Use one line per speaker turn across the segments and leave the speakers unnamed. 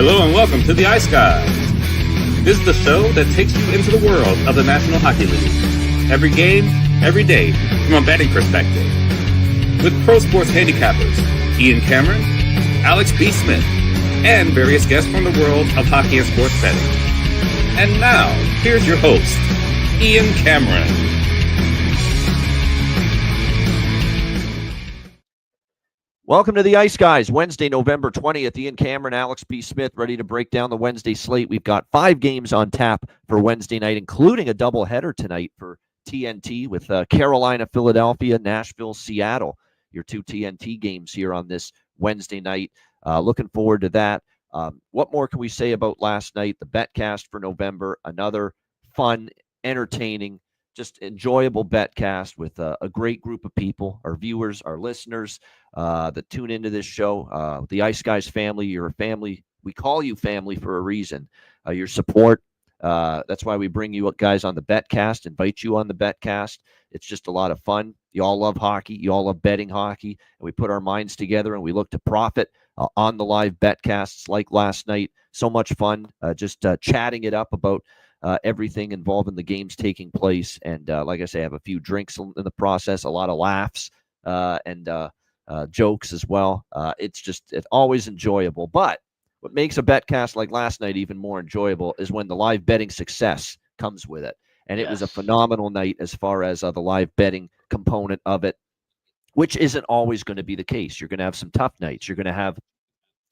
Hello and welcome to the Ice Guys. This is the show that takes you into the world of the National Hockey League. Every game, every day, from a betting perspective. With pro sports handicappers, Ian Cameron, Alex B. Smith, and various guests from the world of hockey and sports betting. And now, here's your host, Ian Cameron.
Welcome to the Ice Guys, Wednesday, November 20th. Ian Cameron, Alex B. Smith, ready to break down the Wednesday slate. We've got 5 games on tap for Wednesday night, including a doubleheader tonight for TNT with Carolina, Philadelphia, Nashville, Seattle. Your 2 TNT games here on this Wednesday night. Looking forward to that. What more can we say about last night? The BetCast for November, another fun, entertaining, just enjoyable BetCast with a great group of people, our viewers, our listeners that tune into this show. The Ice Guys family, you're a family. We call you family for a reason. Your support, that's why we bring you guys on the BetCast, invite you on the BetCast. It's just a lot of fun. You all love hockey. You all love betting hockey. And we put our minds together and we look to profit on the live BetCasts like last night. So much fun just chatting it up about everything involving the games taking place. And like I say, I have a few drinks in the process, a lot of laughs and jokes as well. It's always enjoyable. But what makes a BetCast like last night even more enjoyable is when the live betting success comes with it. And it was a phenomenal night as far as the live betting component of it, which isn't always going to be the case. You're going to have some tough nights. You're going to have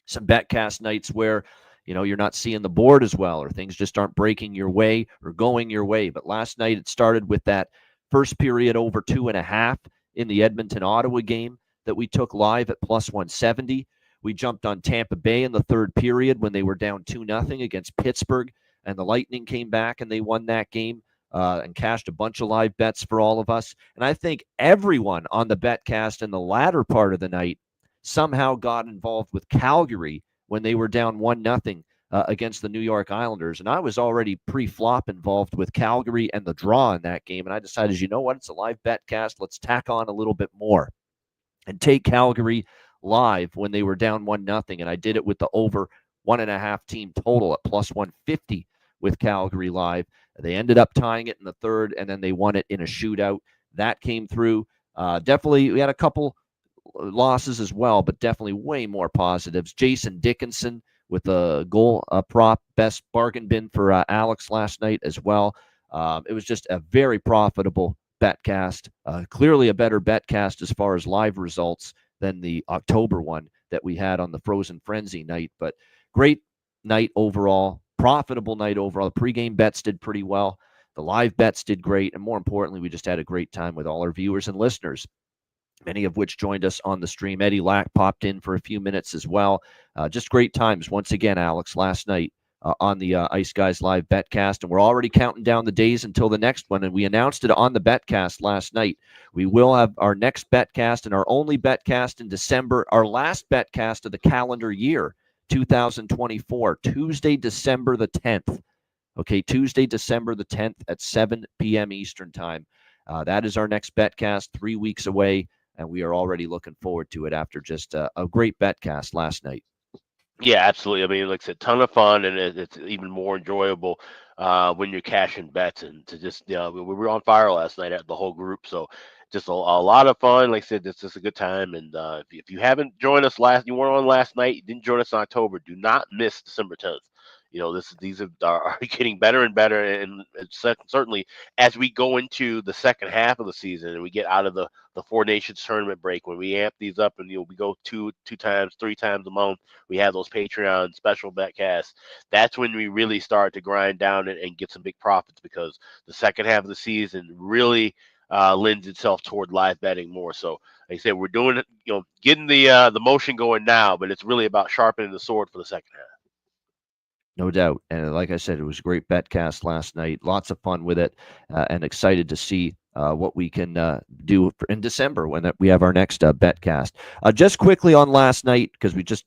some BetCast nights where you're not seeing the board as well, or things just aren't breaking your way or going your way. But last night it started with that first period over 2.5 in the Edmonton-Ottawa game that we took live at plus 170. We jumped on Tampa Bay in the third period when they were down 2-0 against Pittsburgh, and the Lightning came back and they won that game and cashed a bunch of live bets for all of us. And I think everyone on the BetCast in the latter part of the night somehow got involved with Calgary when they were down 1-0 against the New York Islanders. And I was already pre-flop involved with Calgary and the draw in that game. And I decided, you know what? It's a live BetCast. Let's tack on a little bit more and take Calgary live when they were down 1-0. And I did it with the over 1.5 team total at plus 150 with Calgary live. They ended up tying it in the third, and then they won it in a shootout. That came through. Definitely, we had a couple losses as well, but definitely way more positives. Jason Dickinson with a goal prop, best bargain bin for Alex last night as well. It was just a very profitable BetCast, clearly a better BetCast as far as live results than the October one that we had on the Frozen Frenzy night. But great night overall, profitable night overall. The pregame bets did pretty well. The live bets did great. And more importantly, we just had a great time with all our viewers and listeners, many of which joined us on the stream. Eddie Lack popped in for a few minutes as well. Just great times once again, Alex, last night on the Ice Guys Live BetCast. And we're already counting down the days until the next one. And we announced it on the BetCast last night. We will have our next BetCast and our only BetCast in December, our last BetCast of the calendar year, 2024, Tuesday, December the 10th. Okay, Tuesday, December the 10th at 7 p.m. Eastern Time. That is our next BetCast, 3 weeks away. And we are already looking forward to it after just a great BetCast last night.
Yeah, absolutely. I mean, like I said, ton of fun, and it's even more enjoyable when you're cashing bets. And to just, we were on fire last night at the whole group. So just a lot of fun. Like I said, it's just a good time. And if you haven't joined us you weren't on last night, you didn't join us in October, do not miss December 10th. These are getting better and better, and certainly as we go into the second half of the season and we get out of the Four Nations tournament break, when we amp these up and we go two times, 3 times a month, we have those Patreon special BetCasts. That's when we really start to grind down and get some big profits, because the second half of the season really lends itself toward live betting more. So like I said, we're doing it, getting the motion going now, but it's really about sharpening the sword for the second half.
No doubt. And like I said, it was a great BetCast last night. Lots of fun with it, and excited to see what we can do in December when we have our next BetCast. Just quickly on last night, because we just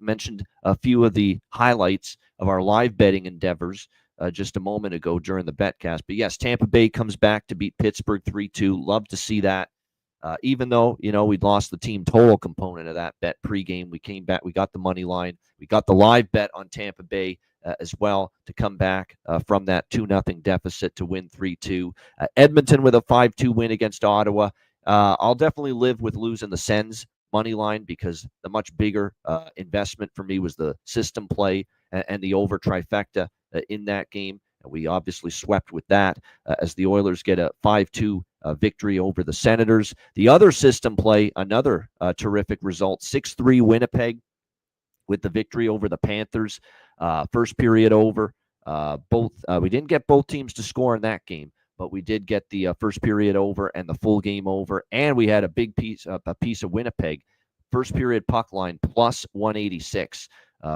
mentioned a few of the highlights of our live betting endeavors just a moment ago during the BetCast. But yes, Tampa Bay comes back to beat Pittsburgh 3-2. Love to see that. Even though, we'd lost the team total component of that bet pregame, we came back, we got the money line, we got the live bet on Tampa Bay as well to come back from that 2-0 deficit to win 3-2. Edmonton with a 5-2 win against Ottawa. I'll definitely live with losing the Sens money line because the much bigger investment for me was the system play and the over trifecta in that game. We obviously swept with that as the Oilers get a 5-2 victory over the Senators. The other system play, another terrific result, 6-3 Winnipeg with the victory over the Panthers. First period over. We didn't get both teams to score in that game, but we did get the first period over and the full game over, and we had a big piece of Winnipeg. First period puck line plus 186.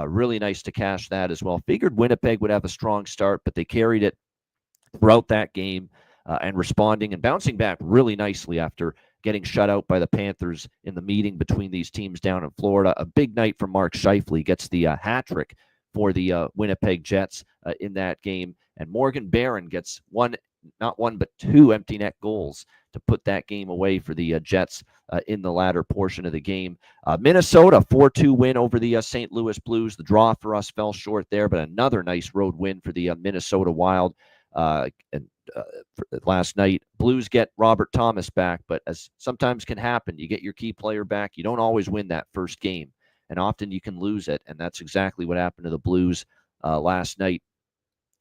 Really nice to cash that as well. Figured Winnipeg would have a strong start, but they carried it throughout that game and responding and bouncing back really nicely after getting shut out by the Panthers in the meeting between these teams down in Florida. A big night for Mark Scheifele. Gets the hat trick for the Winnipeg Jets in that game. And Morgan Barron gets not one, but two empty net goals to put that game away for the Jets in the latter portion of the game. Minnesota, 4-2 win over the St. Louis Blues. The draw for us fell short there, but another nice road win for the Minnesota Wild. Last night, Blues get Robert Thomas back, but as sometimes can happen, you get your key player back. You don't always win that first game, and often you can lose it, and that's exactly what happened to the Blues last night.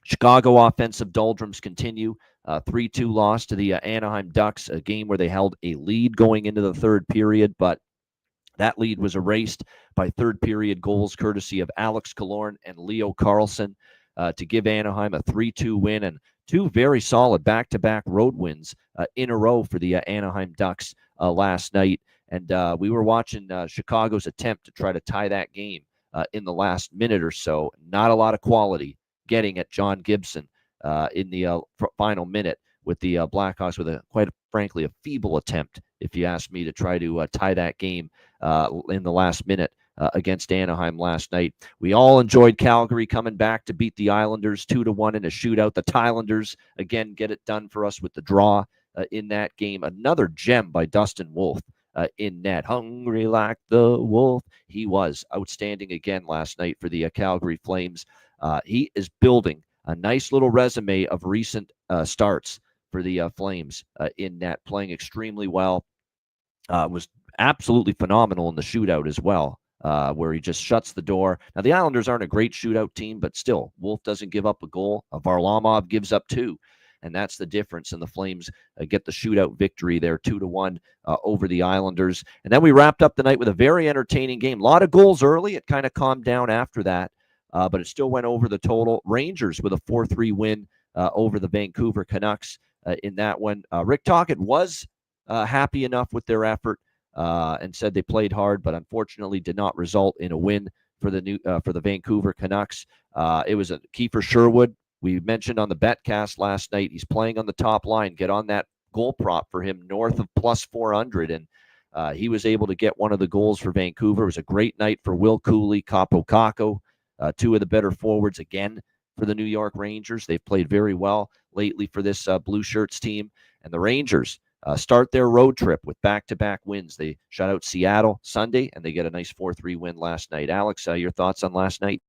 Chicago offensive doldrums continue. 3-2 loss to the Anaheim Ducks, a game where they held a lead going into the third period, but that lead was erased by third period goals courtesy of Alex Killorn and Leo Carlsson to give Anaheim a 3-2 win and two very solid back-to-back road wins in a row for the Anaheim Ducks last night. And we were watching Chicago's attempt to try to tie that game in the last minute or so. Not a lot of quality getting at John Gibson in the final minute with the Blackhawks with quite frankly a feeble attempt, if you ask me, to try to tie that game in the last minute against Anaheim last night. We all enjoyed Calgary coming back to beat the Islanders 2-1 in a shootout. The Thailanders again get it done for us with the draw in that game. Another gem by Dustin Wolf in net. Hungry like the wolf. He was outstanding again last night for the Calgary Flames. He is building a nice little resume of recent starts for the Flames in net, playing extremely well. Was absolutely phenomenal in the shootout as well, where he just shuts the door. Now, the Islanders aren't a great shootout team, but still, Wolf doesn't give up a goal. Varlamov gives up two, and that's the difference. And the Flames get the shootout victory there, 2-1 over the Islanders. And then we wrapped up the night with a very entertaining game. A lot of goals early. It kind of calmed down after that. But it still went over the total. Rangers with a 4-3 win over the Vancouver Canucks in that one. Rick Tocchet was happy enough with their effort and said they played hard, but unfortunately did not result in a win for the Vancouver Canucks. It was a Kiefer Sherwood. We mentioned on the betcast last night, he's playing on the top line. Get on that goal prop for him north of plus 400, and he was able to get one of the goals for Vancouver. It was a great night for Will Cooley, Capo Caco. Two of the better forwards again for the New York Rangers. They've played very well lately for this Blue Shirts team. And the Rangers start their road trip with back-to-back wins. They shut out Seattle Sunday, and they get a nice 4-3 win last night. Alex, your thoughts on last night?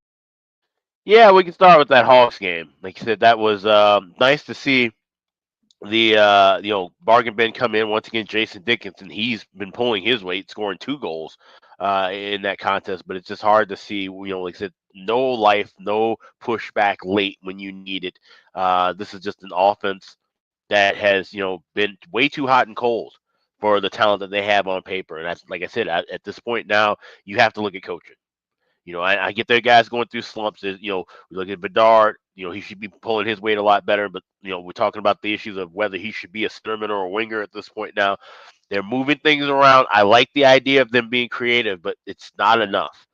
Yeah, we can start with that Hawks game. Like you said, that was nice to see the bargain bin come in once again. Jason Dickinson, he's been pulling his weight, scoring 2 goals in that contest, but it's just hard to see, like I said, no life, no pushback late when you need it. This is just an offense that has been way too hot and cold for the talent that they have on paper. And that's, like I said, at this point now, you have to look at coaching. I get their guys going through slumps. We look at Bedard. He should be pulling his weight a lot better. But we're talking about the issues of whether he should be a centerman or a winger at this point now. They're moving things around. I like the idea of them being creative, but it's not enough.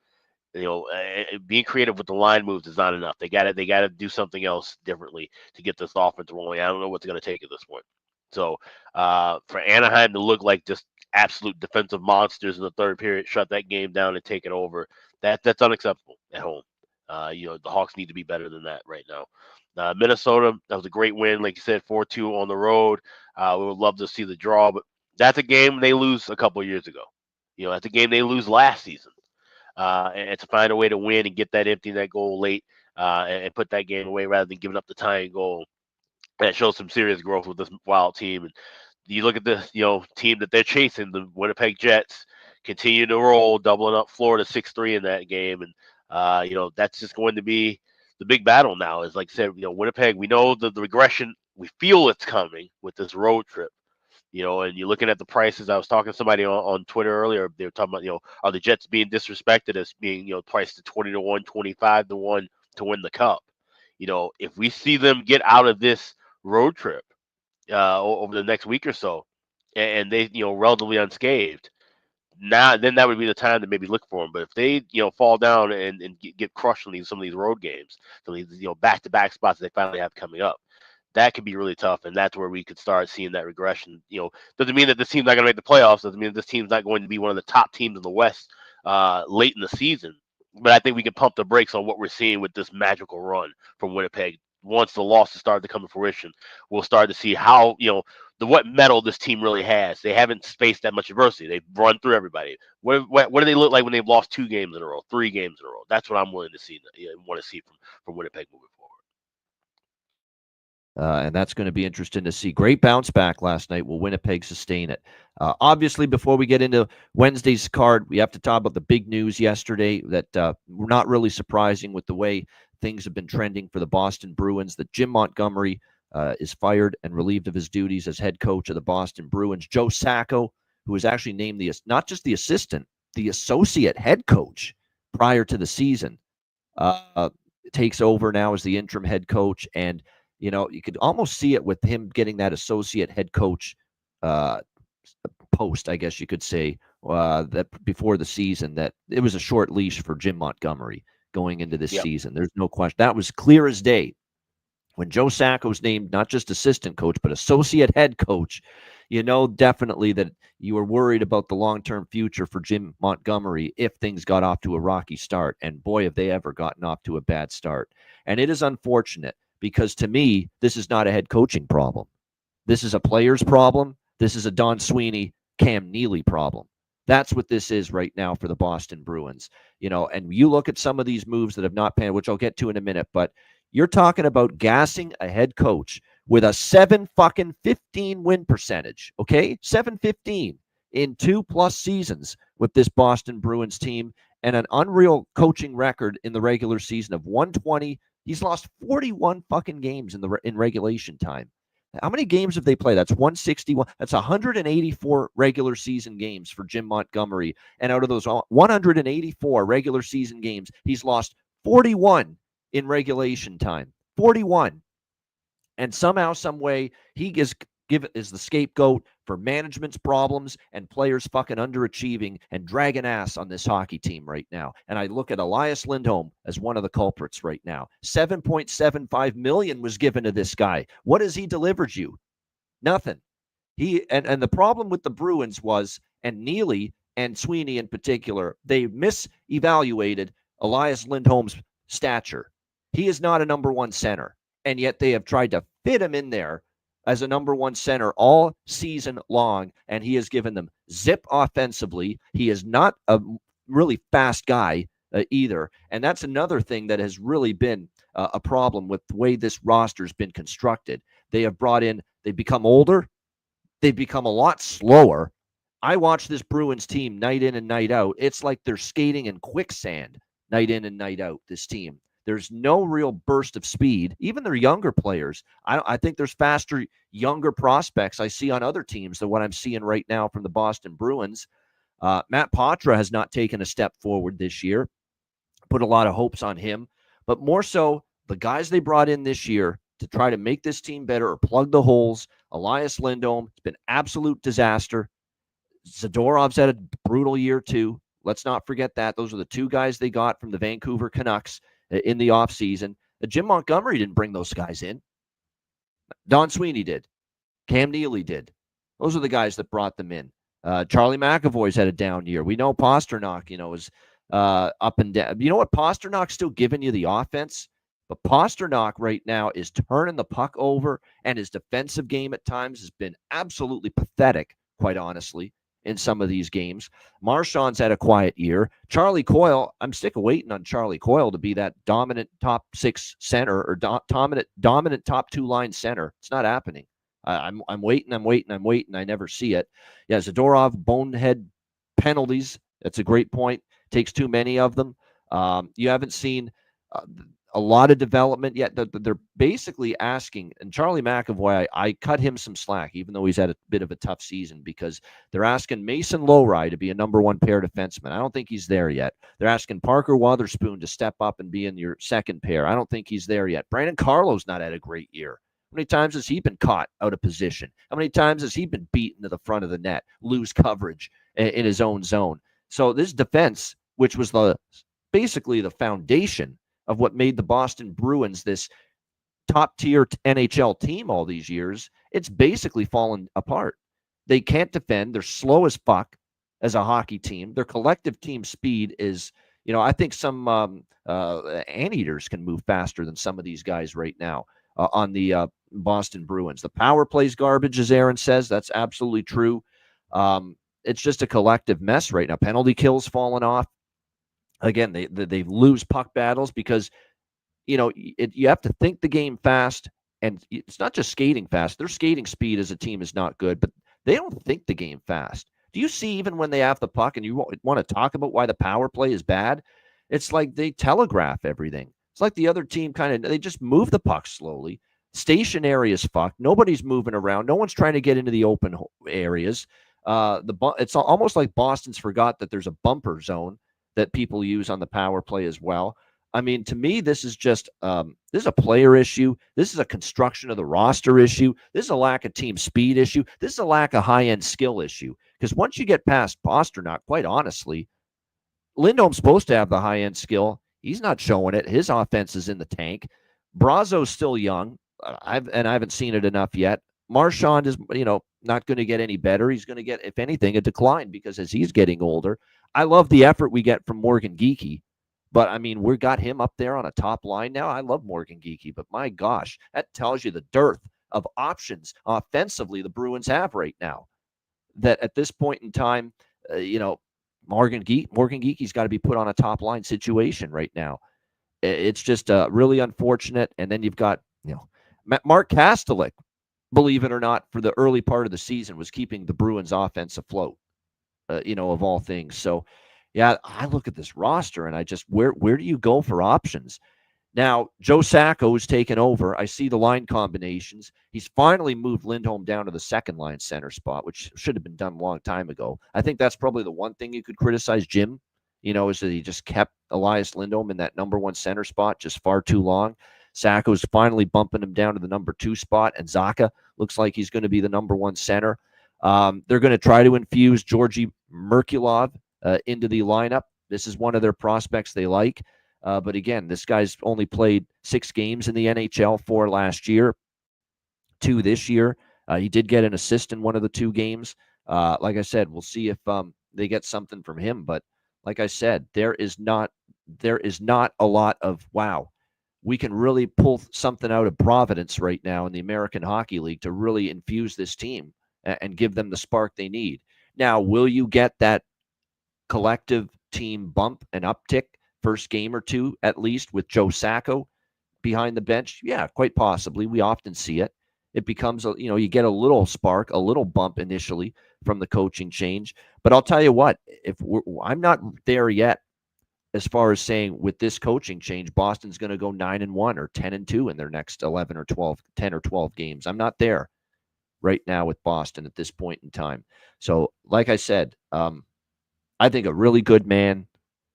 Being creative with the line moves is not enough. They got to do something else differently to get this offense rolling. I don't know what's going to take at this point. So for Anaheim to look like just absolute defensive monsters in the third period, shut that game down and take it over, that's unacceptable at home. The Hawks need to be better than that right now. Minnesota, that was a great win. Like you said, 4-2 on the road. We would love to see the draw, but That's a game they lose a couple of years ago. That's a game they lose last season. And to find a way to win and get that empty net goal late and put that game away rather than giving up the tying goal, that shows some serious growth with this Wild team. And you look at the team that they're chasing, the Winnipeg Jets, continue to roll, doubling up Florida 6-3 in that game, and that's just going to be the big battle now. Is like I said, Winnipeg. We know the regression. We feel it's coming with this road trip. And you're looking at the prices. I was talking to somebody on Twitter earlier. They were talking about, are the Jets being disrespected as being, priced to 20-1, 25-1 to win the cup? If we see them get out of this road trip over the next week or so, and they, relatively unscathed, then that would be the time to maybe look for them. But if they, fall down and get crushed on some of these road games, some of these, back-to-back spots they finally have coming up, that could be really tough, and that's where we could start seeing that regression. Doesn't mean that this team's not going to make the playoffs. Doesn't mean that this team's not going to be one of the top teams in the West late in the season. But I think we can pump the brakes on what we're seeing with this magical run from Winnipeg. Once the losses start to come to fruition, we'll start to see how what metal this team really has. They haven't faced that much adversity. They've run through everybody. What do they look like when they've lost 2 games in a row, 3 games in a row? That's what I'm willing to see. Want to see from Winnipeg moving forward.
And that's going to be interesting to see. Great bounce back last night. Will Winnipeg sustain it? Obviously, before we get into Wednesday's card, we have to talk about the big news yesterday that we're not really surprising with the way things have been trending for the Boston Bruins, that Jim Montgomery is fired and relieved of his duties as head coach of the Boston Bruins. Joe Sacco, who was actually named not just the assistant, the associate head coach prior to the season, takes over now as the interim head coach. And you could almost see it with him getting that associate head coach post, I guess you could say, that before the season, that it was a short leash for Jim Montgomery going into this season. There's no question. That was clear as day. When Joe Sacco was named not just assistant coach, but associate head coach, definitely that you were worried about the long-term future for Jim Montgomery if things got off to a rocky start. And boy, have they ever gotten off to a bad start. And it is unfortunate, because to me, this is not a head coaching problem. This is a player's problem. This is a Don Sweeney, Cam Neely problem. That's what this is right now for the Boston Bruins. And you look at some of these moves that have not panned, which I'll get to in a minute, but you're talking about gassing a head coach with a 7-15 win percentage, okay? 7-15 in 2+ seasons with this Boston Bruins team, and an unreal coaching record in the regular season of 120. He's lost 41 fucking games in regulation time. How many games have they played? That's 161. That's 184 regular season games for Jim Montgomery. And out of those 184 regular season games, he's lost 41 in regulation time. 41. And somehow, some way, he is the scapegoat for management's problems and players fucking underachieving and dragging ass on this hockey team right now. And I look at Elias Lindholm as one of the culprits right now. $7.75 million was given to this guy. What has he delivered you? Nothing. And the problem with the Bruins was, and Neely and Sweeney in particular, they misevaluated Elias Lindholm's stature. He is not a number 1 center, and yet they have tried to fit him in there as a number 1 center all season long, and he has given them zip offensively. He is not a really fast guy either, and that's another thing that has really been a problem with the way this roster's been constructed. They've become older. They've become a lot slower. I watch this Bruins team night in and night out. It's like they're skating in quicksand night in and night out, this team. There's no real burst of speed. Even their younger players, I think there's faster, younger prospects I see on other teams than what I'm seeing right now from the Boston Bruins. Matt Patra has not taken a step forward this year. Put a lot of hopes on him. But more so, the guys they brought in this year to try to make this team better or plug the holes. Elias Lindholm, it's been absolute disaster. Zadorov's had a brutal year too. Let's not forget that. Those are the 2 guys they got from the Vancouver Canucks in the offseason. Jim Montgomery didn't bring those guys in. Don Sweeney did. Cam Neely did. Those are the guys that brought them in. Charlie McAvoy's had a down year. We know Pasternak, is up and down. You know what? Pasternak's still giving you the offense, but Pasternak right now is turning the puck over, and his defensive game at times has been absolutely pathetic quite honestly, in some of these games. Marchand's had a quiet year. Charlie Coyle, I'm sick of waiting on Charlie Coyle to be that dominant top 6 center or dominant top 2 line center. It's not happening. I'm waiting. I never see it. Yeah, Zadorov, bonehead penalties. That's a great point. Takes too many of them. You haven't seen a lot of development yet. They're basically asking, and Charlie McAvoy, I cut him some slack, even though he's had a bit of a tough season, because they're asking Mason Lowry to be a number 1 pair defenseman. I don't think he's there yet. They're asking Parker Wotherspoon to step up and be in your second pair. I don't think he's there yet. Brandon Carlo's not had a great year. How many times has he been caught out of position? How many times has he been beaten to the front of the net, lose coverage in his own zone? So this defense, which was basically the foundation of what made the Boston Bruins this top-tier NHL team all these years, it's basically fallen apart. They can't defend. They're slow as fuck as a hockey team. Their collective team speed is, I think some anteaters can move faster than some of these guys right now on the Boston Bruins. The power play's garbage, as Aaron says. That's absolutely true. It's just a collective mess right now. Penalty kills falling off. Again, they lose puck battles because, you have to think the game fast, and it's not just skating fast. Their skating speed as a team is not good, but they don't think the game fast. Do you see even when they have the puck and you want to talk about why the power play is bad? It's like they telegraph everything. It's like the other team they just move the puck slowly. Stationary as fuck. Nobody's moving around. No one's trying to get into the open areas. It's almost like Boston's forgot that there's a bumper zone that people use on the power play as well. I mean, to me, this is just this is a player issue. This is a construction of the roster issue. This is a lack of team speed issue. This is a lack of high-end skill issue. Because once you get past Pastrnak, quite honestly, Lindholm's supposed to have the high-end skill. He's not showing it. His offense is in the tank. Brazo's still young. I haven't seen it enough yet. Marchand is, not going to get any better. He's going to get, if anything, a decline because as he's getting older. I love the effort we get from Morgan Geekie, but I mean, we got him up there on a top line now. I love Morgan Geekie, but my gosh, that tells you the dearth of options offensively the Bruins have right now. That at this point in time, Morgan Geekie's got to be put on a top line situation right now. It's just really unfortunate. And then you've got, Mark Kastelik, believe it or not, for the early part of the season was keeping the Bruins offense afloat. Of all things. So, yeah, I look at this roster and I just, where do you go for options? Now, Joe Sacco's taken over. I see the line combinations. He's finally moved Lindholm down to the second line center spot, which should have been done a long time ago. I think that's probably the one thing you could criticize Jim, is that he just kept Elias Lindholm in that number 1 center spot just far too long. Sacco's finally bumping him down to the number 2 spot, and Zacha looks like he's going to be the number 1 center. They're going to try to infuse Georgi Merkulov into the lineup. This is one of their prospects they like. But again, this guy's only played 6 games in the NHL, 4 last year, 2 this year. He did get an assist in one of the 2 games. Like I said, we'll see if they get something from him. But like I said, there is not a lot of, wow, we can really pull something out of Providence right now in the American Hockey League to really infuse this team and give them the spark they need. Now, will you get that collective team bump and uptick first game or 2, at least, with Joe Sacco behind the bench? Yeah, quite possibly. We often see it. It becomes, you get a little spark, a little bump initially from the coaching change. But I'll tell you what, I'm not there yet as far as saying with this coaching change, Boston's going to go 9-1 or 10-2 in their next 10 or 12 games. I'm not there right now with Boston at this point in time. So, like I said, I think a really good man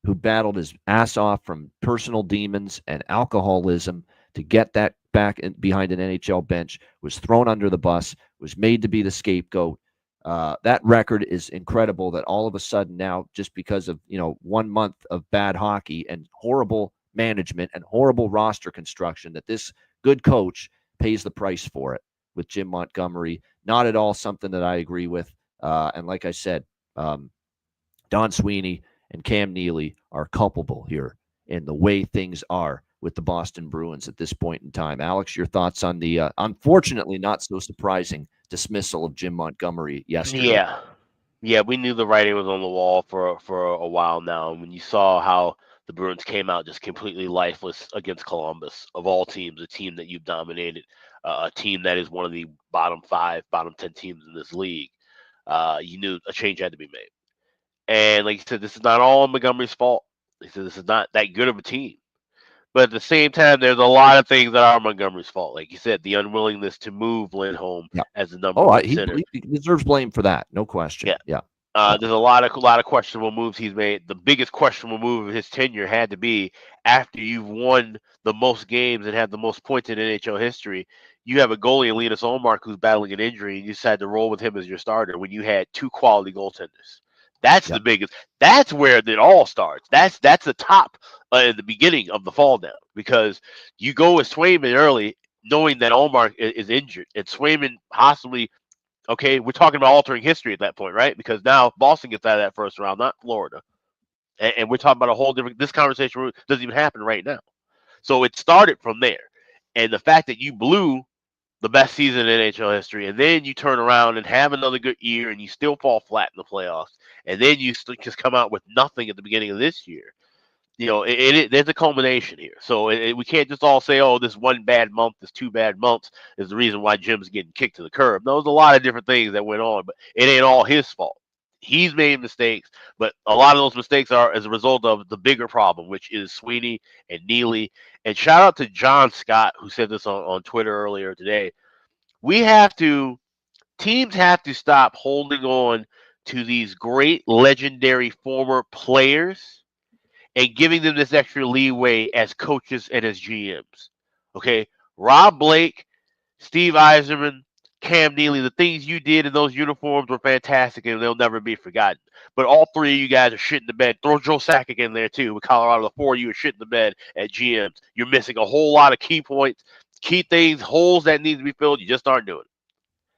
who battled his ass off from personal demons and alcoholism to get that back behind an NHL bench, was thrown under the bus, was made to be the scapegoat. That record is incredible that all of a sudden now, just because of 1 month of bad hockey and horrible management and horrible roster construction, that this good coach pays the price for it with Jim Montgomery. Not at all something that I agree with. And like I said, Don Sweeney and Cam Neely are culpable here in the way things are with the Boston Bruins at this point in time. Alex, your thoughts on the unfortunately not so surprising dismissal of Jim Montgomery yesterday.
Yeah, we knew the writing was on the wall for a while now. And when you saw how the Bruins came out just completely lifeless against Columbus, of all teams, a team that you've dominated, a team that is one of the bottom 5, bottom 10 teams in this league, you knew a change had to be made. And like you said, this is not all Montgomery's fault. He said this is not that good of a team. But at the same time, there's a lot of things that are Montgomery's fault. Like you said, the unwillingness to move Lindholm as the number one center.
He deserves blame for that, no question. Yeah.
There's a lot of questionable moves he's made. The biggest questionable move of his tenure had to be after you've won the most games and had the most points in NHL history. You have a goalie, Linus Ullmark, who's battling an injury, and you decided to roll with him as your starter when you had 2 quality goaltenders. That's the biggest. That's where it all starts. That's the top in the beginning of the fall down, because you go with Swayman early, knowing that Ullmark is injured, and Swayman possibly. Okay, we're talking about altering history at that point, right? Because now Boston gets out of that first round, not Florida, and we're talking about a whole different. This conversation doesn't even happen right now, so it started from there, and the fact that you blew the best season in NHL history, and then you turn around and have another good year, and you still fall flat in the playoffs, and then you just come out with nothing at the beginning of this year. There's a culmination here. So we can't just all say, oh, this one bad month, this 2 bad months is the reason why Jim's getting kicked to the curb. There's a lot of different things that went on, but it ain't all his fault. He's made mistakes, but a lot of those mistakes are as a result of the bigger problem, which is Sweeney and Neely. And shout out to John Scott, who said this on Twitter earlier today. Teams have to stop holding on to these great legendary former players and giving them this extra leeway as coaches and as GMs. Okay, Rob Blake, Steve Yzerman, Cam Neely, the things you did in those uniforms were fantastic, and they'll never be forgotten. But all 3 of you guys are shit in the bed. Throw Joe Sakic in there too. With Colorado, the 4 of you are shit in the bed at GMs. You're missing a whole lot of key points, key things, holes that need to be filled. You just aren't doing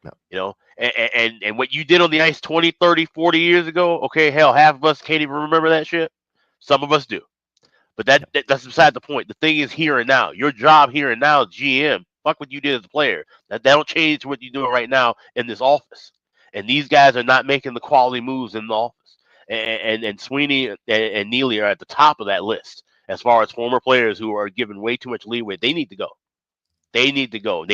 it. No. And what you did on the ice 20, 30, 40 years ago, okay, hell, half of us can't even remember that shit. Some of us do. But that's beside the point. The thing is here and now. Your job here and now, GM, fuck what you did as a player. That don't change what you're doing right now in this office. And these guys are not making the quality moves in the office. And Sweeney and Neely are at the top of that list as far as former players who are given way too much leeway. They need to go. They need to go at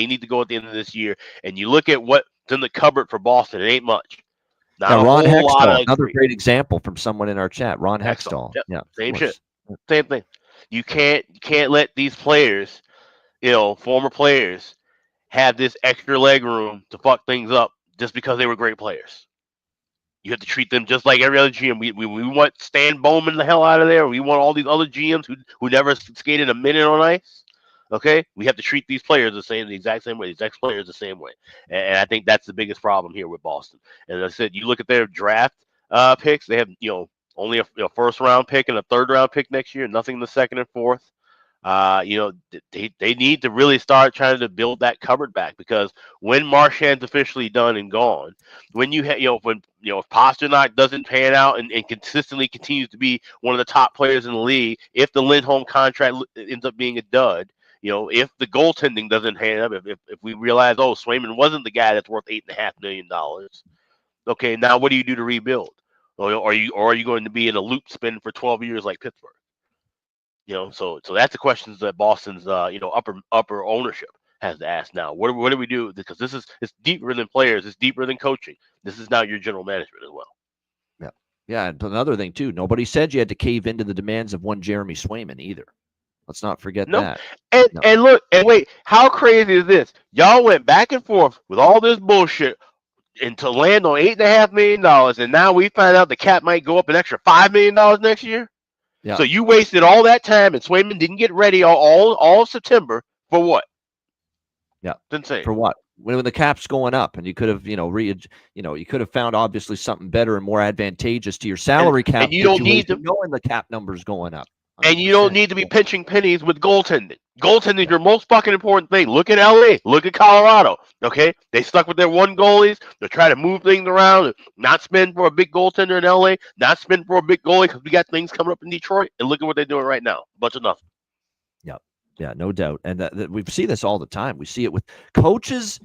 the end of this year. And you look at what's in the cupboard for Boston, it ain't much.
Ron Hextall, another great example from someone in our chat. Ron Hextall.
Yep.
Yeah,
same shit. Same thing. You can't let these players, former players, have this extra leg room to fuck things up just because they were great players. You have to treat them just like every other GM. We want Stan Bowman the hell out of there. We want all these other GMs who never skated a minute on ice. Okay, we have to treat these players the exact same way. These ex-players the same way, and I think that's the biggest problem here with Boston. And as I said, you look at their draft picks; they have only a first-round pick and a third-round pick next year. Nothing in the second and fourth. They need to really start trying to build that cupboard back, because when Marchand's officially done and gone, when if Pasternak doesn't pan out and consistently continues to be one of the top players in the league, if the Lindholm contract ends up being a dud. If the goaltending doesn't hand up, if we realize, Swayman wasn't the guy that's worth $8.5 million, okay, now what do you do to rebuild? Or are you going to be in a loop spin for 12 years like Pittsburgh? So that's the questions that Boston's upper ownership has to ask now. What do we do? Because it's deeper than players, it's deeper than coaching. This is now your general management as well.
Yeah, and another thing too, nobody said you had to cave into the demands of one Jeremy Swayman either. Let's not forget that.
And look, and wait, how crazy is this? Y'all went back and forth with all this bullshit and to land on $8.5 million, and now we find out the cap might go up an extra $5 million next year. Yeah. So you wasted all that time, and Swayman didn't get ready all of September for what?
Yeah,
it's insane.
For what? When the cap's going up, and you could have, you could have found obviously something better and more advantageous to your salary cap.
And you don't need to
knowing the cap numbers going up. 100%.
And you don't need to be pinching pennies with goaltending. Goaltending is your most fucking important thing. Look at LA. Look at Colorado. Okay? They stuck with their one goalies. They're trying to move things around. Not spend for a big goaltender in LA. Not spend for a big goalie because we got things coming up in Detroit. And look at what they're doing right now. A bunch of nothing.
Yeah, no doubt. And we see this all the time. We see it with coaches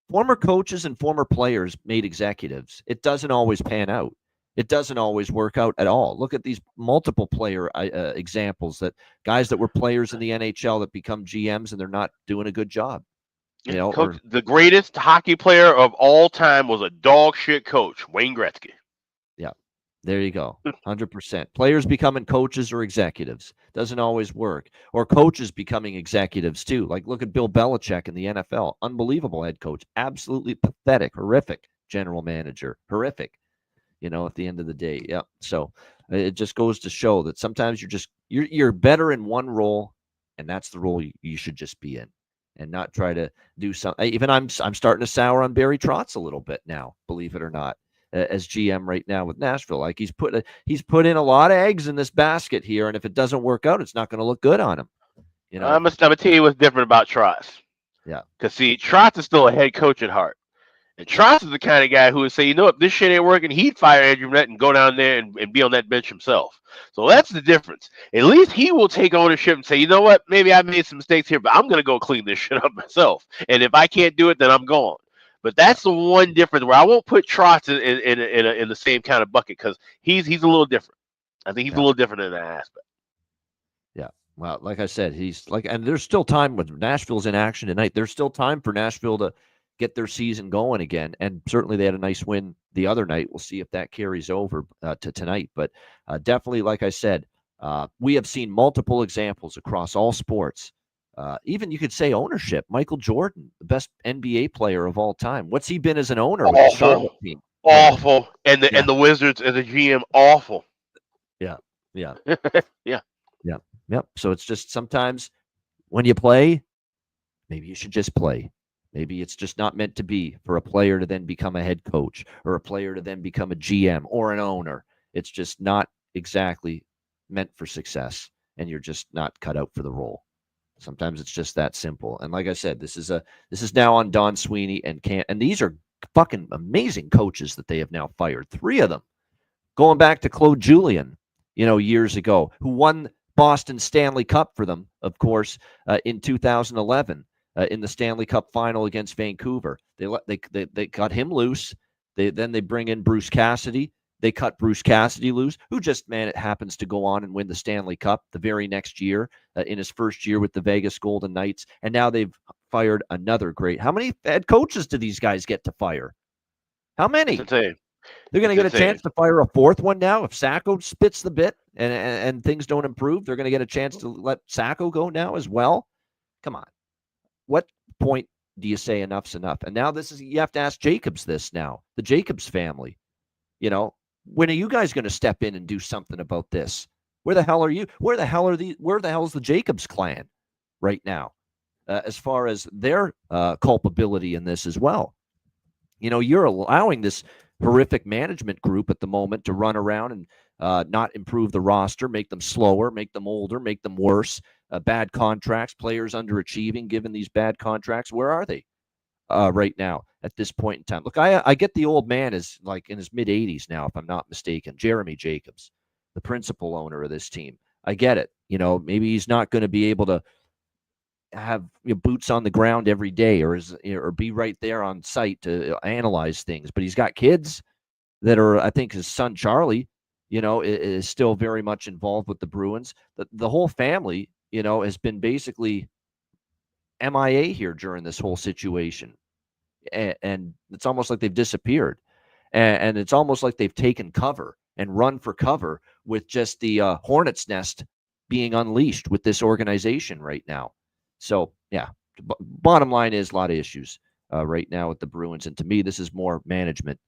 former coaches and former players made executives. It doesn't always pan out. It doesn't always work out at all. Look at these multiple player examples that guys that were players in the NHL that become GMs and they're not doing a good job. You know,
Coach, the greatest hockey player of all time was a dog shit coach, Wayne Gretzky.
Yeah, there you go. 100%. Players becoming coaches or executives doesn't always work. Or coaches becoming executives too. Like look at Bill Belichick in the NFL. Unbelievable head coach. Absolutely pathetic, horrific general manager. Horrific. You know, at the end of the day. Yeah. So it just goes to show that sometimes you're better in one role, and that's the role you should just be in. And not try to do something. Even I'm starting to sour on Barry Trotz a little bit now, believe it or not, as GM right now with Nashville. Like he's put in a lot of eggs in this basket here, and if it doesn't work out, it's not going to look good on him. You know,
I'm gonna tell you what's different about Trotz.
Yeah,
because see, Trotz is still a head coach at heart, and Trotz is the kind of guy who would say, you know, if this shit ain't working, he'd fire Andrew Brunette and go down there and be on that bench himself. So that's the difference. At least he will take ownership and say, you know what, maybe I made some mistakes here, but I'm going to go clean this shit up myself. And if I can't do it, then I'm gone. But that's the one difference where I won't put Trotz in the same kind of bucket because he's a little different. I think he's a little different in that aspect.
Yeah. Well, like I said, and there's still time with Nashville's in action tonight. There's still time for Nashville to get their season going again. And certainly they had a nice win the other night. We'll see if that carries over to tonight. But definitely, like I said, we have seen multiple examples across all sports. Even you could say ownership. Michael Jordan, the best NBA player of all time. What's he been as an owner with the Charlotte team?
Awful. And the Wizards and the GM, awful.
Yeah. Yeah.
Yeah.
Yeah. Yep. So it's just sometimes when you play, maybe you should just play. Maybe it's just not meant to be for a player to then become a head coach or a player to then become a GM or an owner. It's just not exactly meant for success, and you're just not cut out for the role. Sometimes it's just that simple. And like I said, this is now on Don Sweeney and these are fucking amazing coaches that they have now fired. 3 of them, going back to Claude Julien, years ago, who won Boston Stanley Cup for them, of course, in 2011. In the Stanley Cup final against Vancouver. They cut him loose. Then they bring in Bruce Cassidy. They cut Bruce Cassidy loose, who just, it happens to go on and win the Stanley Cup the very next year in his first year with the Vegas Golden Knights. And now they've fired another great. How many head coaches do these guys get to fire? How many? They're going to get a chance to fire a 4th one now. If Sacco spits the bit and things don't improve, they're going to get a chance to let Sacco go now as well. Come on. What point do you say enough's enough? And now you have to ask Jacobs this now, the Jacobs family. When are you guys going to step in and do something about this? Where the hell are you? Where the hell is the Jacobs clan right now? As far as their culpability in this as well. You're allowing this horrific management group at the moment to run around and not improve the roster, make them slower, make them older, make them worse. Bad contracts, players underachieving, given these bad contracts. Where are they right now at this point in time? Look, I get the old man is like in his mid-80s now, if I'm not mistaken. Jeremy Jacobs, the principal owner of this team. I get it. Maybe he's not going to be able to have boots on the ground every day or be right there on site to analyze things. But he's got kids that are, I think his son Charlie, is still very much involved with the Bruins. The whole family, has been basically MIA here during this whole situation. And it's almost like they've disappeared. And it's almost like they've taken cover and run for cover with just the hornet's nest being unleashed with this organization right now. So, yeah, bottom line is a lot of issues right now with the Bruins. And to me, this is more management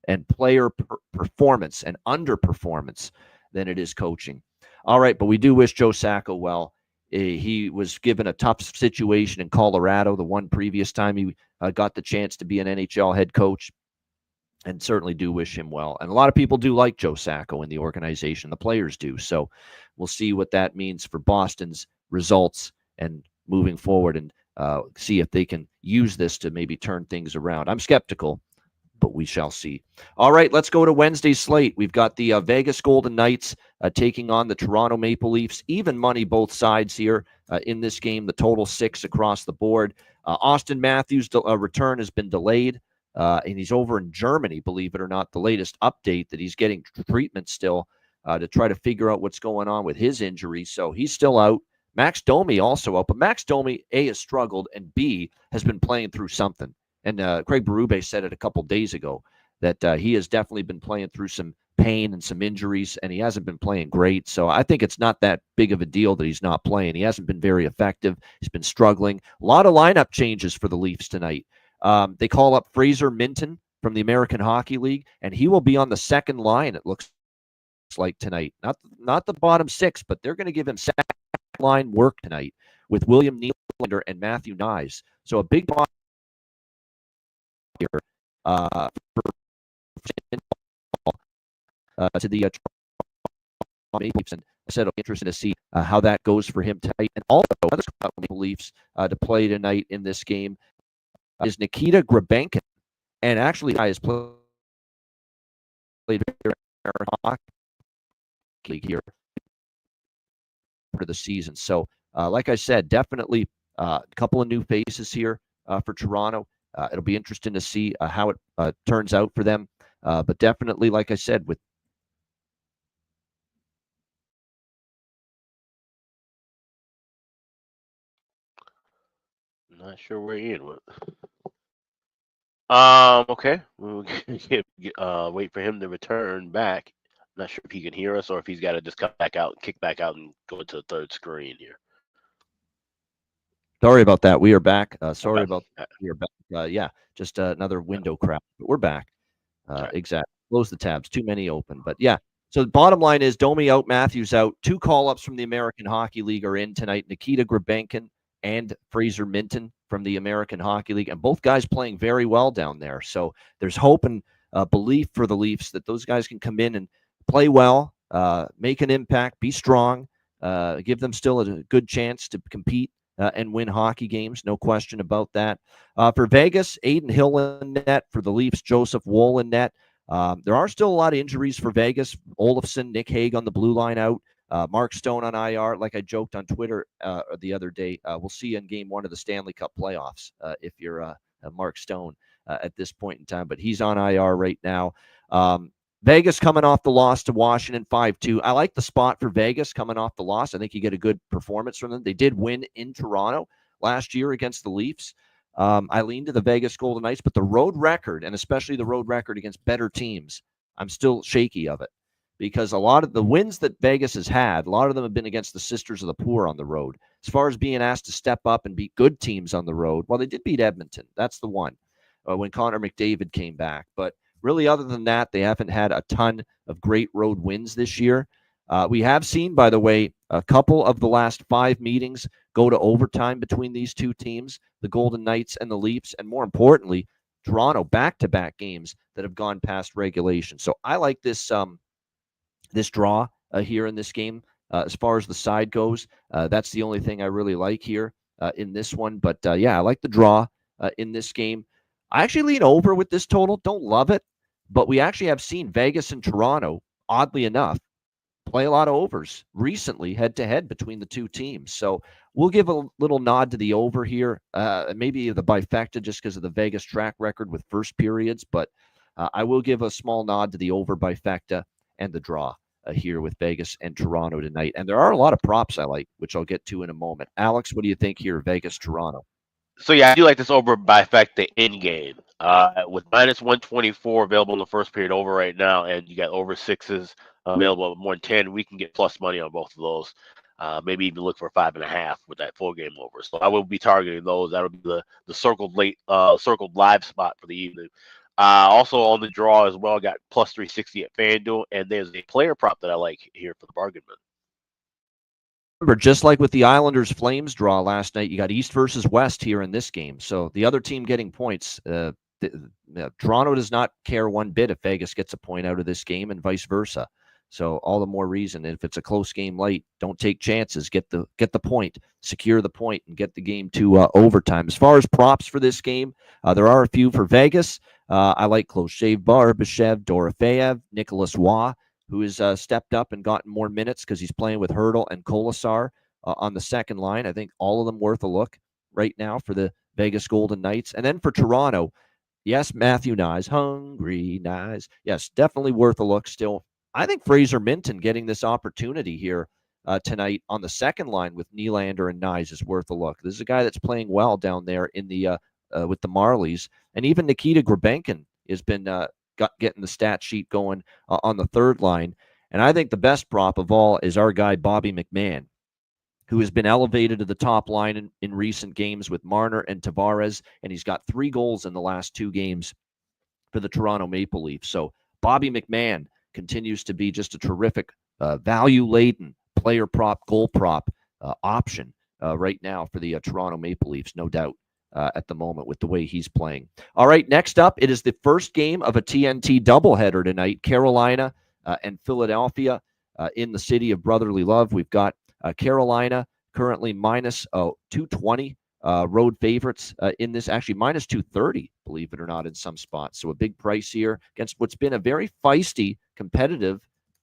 and player performance and underperformance than it is coaching. All right, but we do wish Joe Sacco well. He was given a tough situation in Colorado the one previous time he got the chance to be an NHL head coach, and certainly do wish him well. And a lot of people do like Joe Sacco in the organization. The players do. So we'll see what that means for Boston's results and moving forward, and see if they can use this to maybe turn things around. I'm skeptical, but we shall see. All right, let's go to Wednesday's slate. We've got the Vegas Golden Knights taking on the Toronto Maple Leafs. Even money both sides here in this game. The total 6 across the board. Austin Matthews' return has been delayed, and he's over in Germany, believe it or not. The latest update that he's getting treatment still to try to figure out what's going on with his injury. So he's still out. Max Domi also out. But Max Domi, A, has struggled, and B, has been playing through something. And Craig Berube said it a couple days ago that he has definitely been playing through some pain and some injuries, and he hasn't been playing great. So I think it's not that big of a deal that he's not playing. He hasn't been very effective. He's been struggling. A lot of lineup changes for the Leafs tonight. They call up Fraser Minton from the American Hockey League, and he will be on the second line, it looks like, tonight. Not the bottom six, but they're going to give him second line work tonight with William Nylander and Matthew Nyes. So a big body here to the Maple Leafs, and I said, interested to see how that goes for him tonight. And also, other Maple Leafs to play tonight in this game is Nikita Grabenkin, and actually, I has played hockey league here for the season. So, like I said, definitely a couple of new faces here for Toronto. It'll be interesting to see how it turns out for them. But definitely, like I said, with
Not sure where Ian went. Okay. We'll wait for him to return back. Not sure if he can hear us or if he's got to just come back out and kick back out and go into the third screen here.
Sorry about that. We are back. Sorry
Okay.
about that. We are back. Yeah, just another window crap. But we're back.
Right.
Exactly. Close the tabs. Too many open. But yeah. So the bottom line is Domi out, Matthews out. Two call-ups from the American Hockey League are in tonight. Nikita Grabenkin and Fraser Minton from the American Hockey League. And both guys playing very well down there. So there's hope and belief for the Leafs that those guys can come in and play well, make an impact, be strong, give them still a good chance to compete and win hockey games. No question about that. For Vegas, Aiden Hill in net. For the Leafs, Joseph Woll in net. There are still a lot of injuries for Vegas. Olofsson, Nick Hague on the blue line out. Mark Stone on IR. Like I joked on Twitter the other day, we'll see you in game one of the Stanley Cup playoffs if you're Mark Stone at this point in time. But he's on IR right now. Vegas coming off the loss to Washington 5-2. I like the spot for Vegas coming off the loss. I think you get a good performance from them. They did win in Toronto last year against the Leafs. I lean to the Vegas Golden Knights, but the road record, and especially the road record against better teams, I'm still shaky of it because a lot of the wins that Vegas has had, a lot of them have been against the Sisters of the Poor on the road. As far as being asked to step up and beat good teams on the road, well, they did beat Edmonton. That's the one when Connor McDavid came back. But really, other than that, they haven't had a ton of great road wins this year. We have seen, by the way, a couple of the last 5 meetings go to overtime between these two teams, the Golden Knights and the Leafs, and more importantly, Toronto back-to-back games that have gone past regulation. So I like this this draw here in this game. As far as the side goes, that's the only thing I really like here in this one. But yeah, I like the draw in this game. I actually lean over with this total. Don't love it, but we actually have seen Vegas and Toronto, oddly enough, play a lot of overs recently head-to-head between the two teams. So we'll give a little nod to the over here, maybe the bifecta just because of the Vegas track record with first periods, but I will give a small nod to the over bifecta and the draw here with Vegas and Toronto tonight. And there are a lot of props I like, which I'll get to in a moment. Alex, what do you think here, Vegas-Toronto?
So yeah, I do like this over bifecta in game. With minus 124 available in the first period over right now, and you got over 6s available at more than 10, we can get plus money on both of those. Maybe even look for 5.5 with that full game over. So I will be targeting those. That'll be the circled live spot for the evening. Also on the draw as well, got plus 360 at FanDuel, and there's a player prop that I like here for the bargain bin.
Remember, just like with the Islanders Flames draw last night, you got East versus West here in this game. So the other team getting points. Toronto does not care one bit if Vegas gets a point out of this game and vice versa. So all the more reason, if it's a close game late, don't take chances. Get the point, secure the point, and get the game to overtime. As far as props for this game, there are a few for Vegas. I like Clochev, Barbashev, Dorofeyev, Nicholas Waugh, who has stepped up and gotten more minutes because he's playing with Hurdle and Kolasar on the second line. I think all of them worth a look right now for the Vegas Golden Knights. And then for Toronto, yes, Matthew Nyes, hungry Nyes. Yes, definitely worth a look still. I think Fraser Minton getting this opportunity here tonight on the second line with Nylander and Nyes is worth a look. This is a guy that's playing well down there in the with the Marlies. And even Nikita Grabenkin has been getting the stat sheet going on the third line. And I think the best prop of all is our guy, Bobby McMahon, who has been elevated to the top line in recent games with Marner and Tavares, and he's got 3 goals in the last 2 games for the Toronto Maple Leafs. So Bobby McMahon continues to be just a terrific value-laden player prop, goal prop option right now for the Toronto Maple Leafs, no doubt, at the moment with the way he's playing. All right, next up, it is the first game of a TNT doubleheader tonight, Carolina and Philadelphia in the city of brotherly love. We've got Carolina currently minus 220 road favorites in this, actually minus 230, believe it or not, in some spots. So a big price here against what's been a very feisty, competitive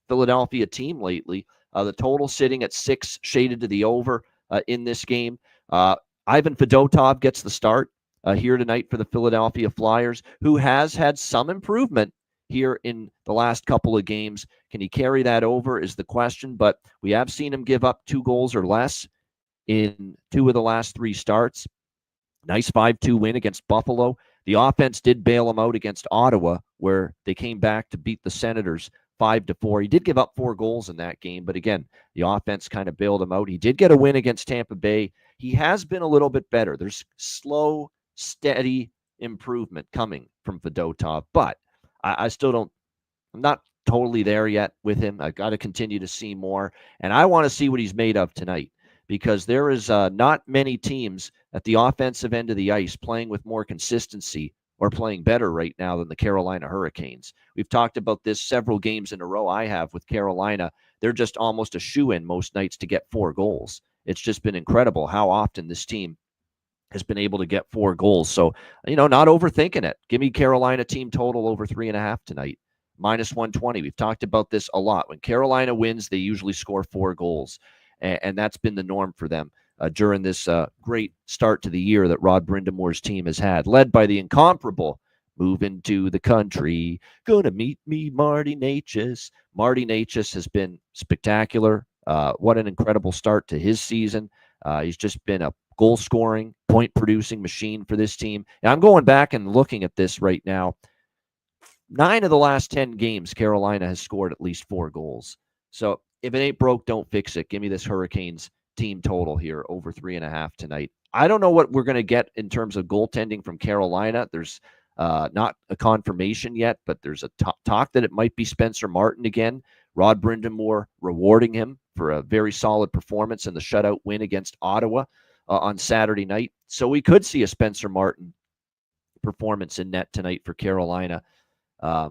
Philadelphia team lately. The total sitting at 6, shaded to the over in this game. Ivan Fedotov gets the start here tonight for the Philadelphia Flyers, who has had some improvement here in the last couple of games. Can he carry that over is the question, but we have seen him give up 2 goals or less in 2 of the last 3 starts. Nice 5-2 win against Buffalo. The offense did bail him out against Ottawa, where they came back to beat the Senators 5-4. He did give up 4 goals in that game, but again, the offense kind of bailed him out. He did get a win against Tampa Bay. He has been a little bit better. There's slow, steady improvement coming from Fedotov, but I still don't, I'm not totally there yet with him. I've got to continue to see more, and I want to see what he's made of tonight, because there is not many teams at the offensive end of the ice playing with more consistency or playing better right now than the Carolina Hurricanes. We've talked about this several games in a row. I have with Carolina. They're just almost a shoo-in most nights to get 4 goals. It's just been incredible how often this team has been able to get 4 goals. So, not overthinking it. Give me Carolina team total over 3.5 tonight. Minus 120. We've talked about this a lot. When Carolina wins, they usually score 4 goals. And that's been the norm for them during this great start to the year that Rod Brindamore's team has had, led by the incomparable moving to the country. Gonna meet me, Marty Necas. Marty Necas has been spectacular. What an incredible start to his season. He's just been a goal-scoring, point-producing machine for this team. And I'm going back and looking at this right now. 9 of the last 10 games, Carolina has scored at least 4 goals. So if it ain't broke, don't fix it. Give me this Hurricanes team total here over 3.5 tonight. I don't know what we're going to get in terms of goaltending from Carolina. There's not a confirmation yet, but there's a talk that it might be Spencer Martin again. Rod Brindamore rewarding him for a very solid performance in the shutout win against Ottawa on Saturday night. So we could see a Spencer Martin performance in net tonight for Carolina. I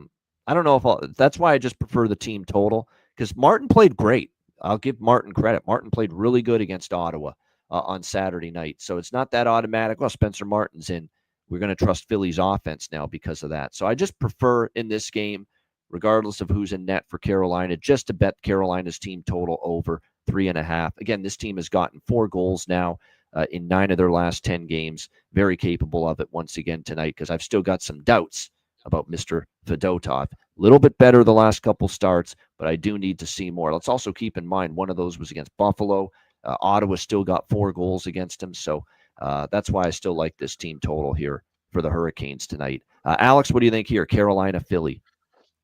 don't know if that's why I just prefer the team total, because Martin played great. I'll give Martin credit. Martin played really good against Ottawa on Saturday night. So it's not that automatic. Well, Spencer Martin's in. We're going to trust Philly's offense now because of that. So I just prefer in this game, regardless of who's in net for Carolina, just to bet Carolina's team total over 3.5. Again, this team has gotten 4 goals now in 9 of their last 10 games. Very capable of it once again tonight, because I've still got some doubts about Mr. Fedotov. A little bit better the last couple starts, but I do need to see more. Let's also keep in mind one of those was against Buffalo. Ottawa still got 4 goals against him, so that's why I still like this team total here for the Hurricanes tonight. Alex, what do you think here? Carolina, Philly.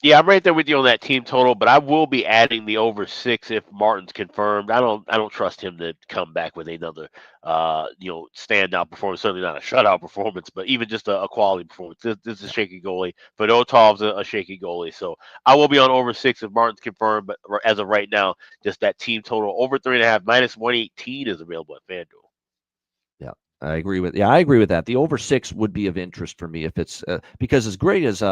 Yeah, I'm right there with you on that team total, but I will be adding the over 6 if Martin's confirmed. I don't trust him to come back with another standout performance. Certainly not a shutout performance, but even just a quality performance. This is a shaky goalie. Fedotov's a shaky goalie, so I will be on over 6 if Martin's confirmed. But as of right now, just that team total over 3.5 minus 118 is available at FanDuel.
Yeah, I agree with that. The over 6 would be of interest for me if it's because as great as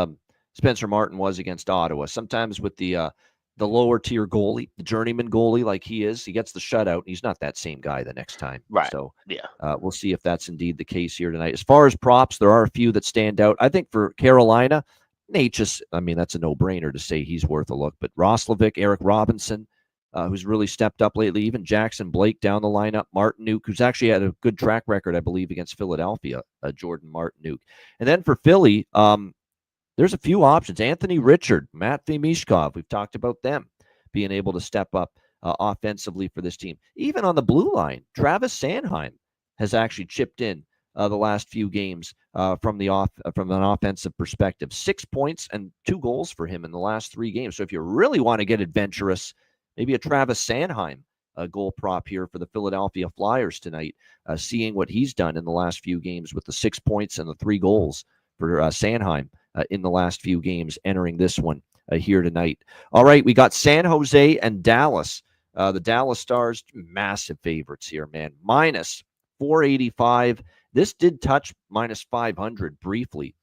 Spencer Martin was against Ottawa, sometimes with the lower tier goalie, the journeyman goalie like he is, he gets the shutout, and he's not that same guy the next time.
Right.
So
yeah,
we'll see if that's indeed the case here tonight. As far as props, there are a few that stand out. I think for Carolina, Necas, that's a no-brainer to say he's worth a look. But Roslovic, Eric Robinson, who's really stepped up lately. Even Jackson Blake down the lineup. Martinook, who's actually had a good track record, I believe, against Philadelphia, Jordan Martinook. And then for Philly, there's a few options. Anthony Richard, Matvey Mishkov, we've talked about them being able to step up offensively for this team. Even on the blue line, Travis Sanheim has actually chipped in the last few games from an offensive perspective. 6 points and 2 goals for him in the last 3 games. So if you really want to get adventurous, maybe a Travis Sanheim goal prop here for the Philadelphia Flyers tonight, seeing what he's done in the last few games with the 6 points and the 3 goals for Sanheim in the last few games, entering this one here tonight. All right, we got San Jose and Dallas. The Dallas Stars, massive favorites here, man. Minus 485. This did touch minus 500 briefly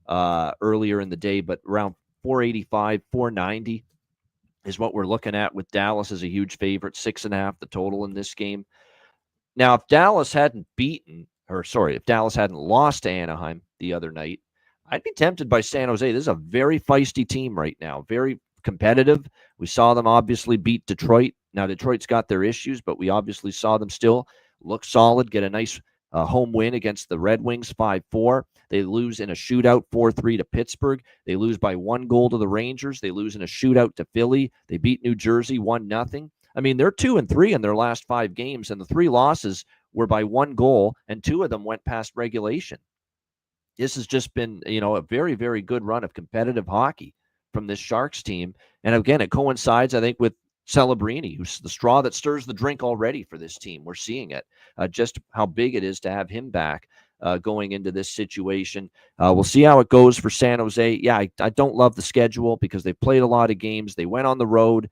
earlier in the day, but around 485, 490 is what we're looking at with Dallas as a huge favorite. 6.5 the total in this game. Now, if Dallas hadn't lost to Anaheim the other night, I'd be tempted by San Jose. This is a very feisty team right now, very competitive. We saw them obviously beat Detroit. Now, Detroit's got their issues, but we obviously saw them still look solid, get a nice home win against the Red Wings 5-4. They lose in a shootout 4-3 to Pittsburgh. They lose by 1 goal to the Rangers. They lose in a shootout to Philly. They beat New Jersey 1-0. I mean, they're 2-3 in their last 5 games, and the 3 losses were by 1 goal, and 2 of them went past regulation. This has just been, a very, very good run of competitive hockey from this Sharks team. And again, it coincides, I think, with Celebrini, who's the straw that stirs the drink already for this team. We're seeing it, just how big it is to have him back going into this situation. We'll see how it goes for San Jose. Yeah, I don't love the schedule because they played a lot of games. They went on the road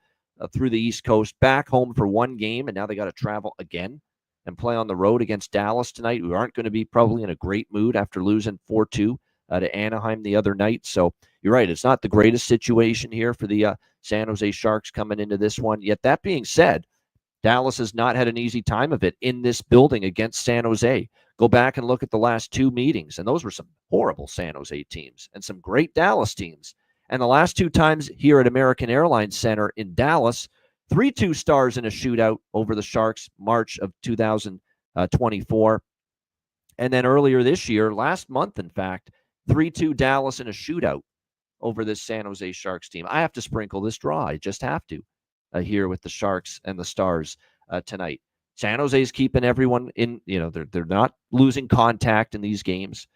through the East Coast, back home for 1 game, and now they got to travel again and play on the road against Dallas tonight, who aren't going to be probably in a great mood after losing 4-2 to Anaheim the other night. So you're right, it's not the greatest situation here for the San Jose Sharks coming into this one. Yet that being said, Dallas has not had an easy time of it in this building against San Jose. Go back and look at the last 2 meetings, and those were some horrible San Jose teams and some great Dallas teams. And the last 2 times here at American Airlines Center in Dallas, 3-2 Stars in a shootout over the Sharks, March of 2024. And then earlier this year, last month, in fact, 3-2 Dallas in a shootout over this San Jose Sharks team. I have to sprinkle this draw. I just have to here with the Sharks and the Stars tonight. San Jose's keeping everyone in, they're not losing contact in these games.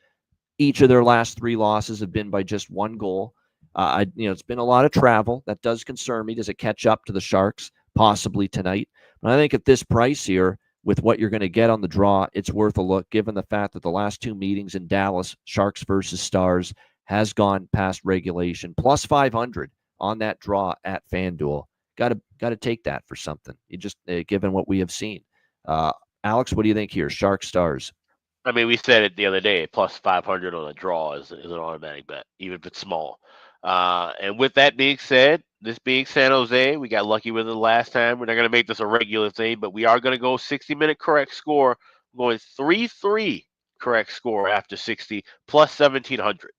Each of their last 3 losses have been by just 1 goal. It's been a lot of travel. That does concern me. Does it catch up to the Sharks possibly tonight? But I think at this price here, with what you're going to get on the draw, it's worth a look, given the fact that the last 2 meetings in Dallas, Sharks versus Stars, has gone past regulation. Plus 500 on that draw at FanDuel. Got to take that for something. You just given what we have seen. Alex, what do you think here? Sharks, Stars.
I mean, we said it the other day. Plus 500 on a draw is an automatic bet, even if it's small. And with that being said, this being San Jose, we got lucky with it last time. We're not going to make this a regular thing, but we are going to go 60-minute correct score. We're going 3-3 correct score after 60, plus 1,700.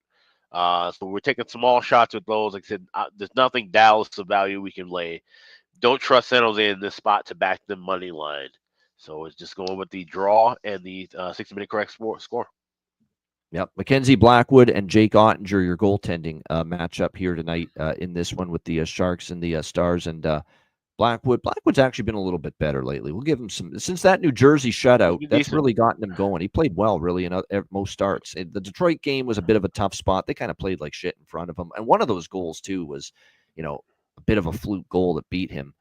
So we're taking small shots with those. Like I said, there's nothing Dallas of value we can lay. Don't trust San Jose in this spot to back the money line. So it's just going with the draw and the 60-minute correct score.
Yep. Mackenzie Blackwood and Jake Ottinger, your goaltending matchup here tonight in this one with the Sharks and the Stars. And Blackwood's actually been a little bit better lately. We'll give him some, since that New Jersey shutout, that's really gotten him going. He played well, really, in most starts. The Detroit game was a bit of a tough spot. They kind of played like shit in front of him. And one of those goals, too, was, a bit of a fluke goal that beat him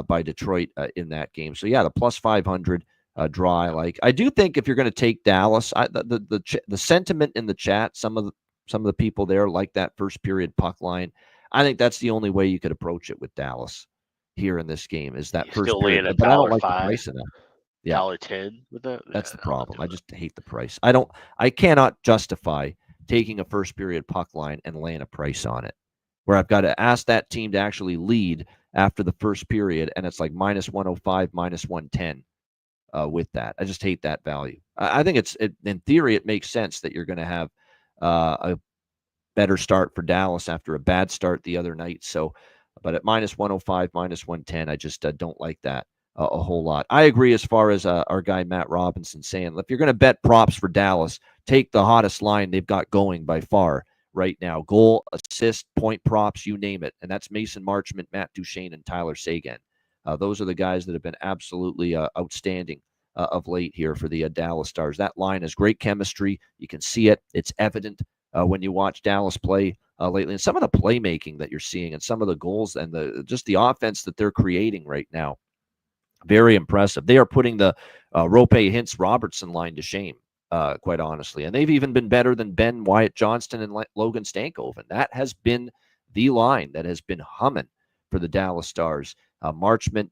by Detroit in that game. So, yeah, the plus 500 draw I like. I do think if you're going to take Dallas, the sentiment in the chat, some of the people there like that first period puck line. I think that's the only way you could approach it with Dallas here in this game is that first period. But I don't like the price of that. Yeah,
$1.10 with that.
That's the problem. I just hate the price. I cannot justify taking a first period puck line and laying a price on it, where I've got to ask that team to actually lead after the first period, and it's like minus 105, minus 110 with that. I just hate that value. I think in theory, it makes sense that you're going to have a better start for Dallas after a bad start the other night. So But at minus 105, minus 110, I just don't like that a whole lot. I agree as far as our guy Matt Robinson saying, if you're going to bet props for Dallas, take the hottest line they've got going by far right now. Goal, assist, point props, you name it. And that's Mason Marchment, Matt Duchene, and Tyler Seguin. Those are the guys that have been absolutely outstanding of late here for the Dallas Stars. That line has great chemistry. You can see it. It's evident when you watch Dallas play lately. And some of the playmaking that you're seeing and some of the goals and just the offense that they're creating right now. Very impressive. They are putting the Rope Hintz Robertson line to shame, quite honestly. And they've even been better than Ben Wyatt Johnston and Logan Stankoven. That has been the line that has been humming for the Dallas Stars. Marchment,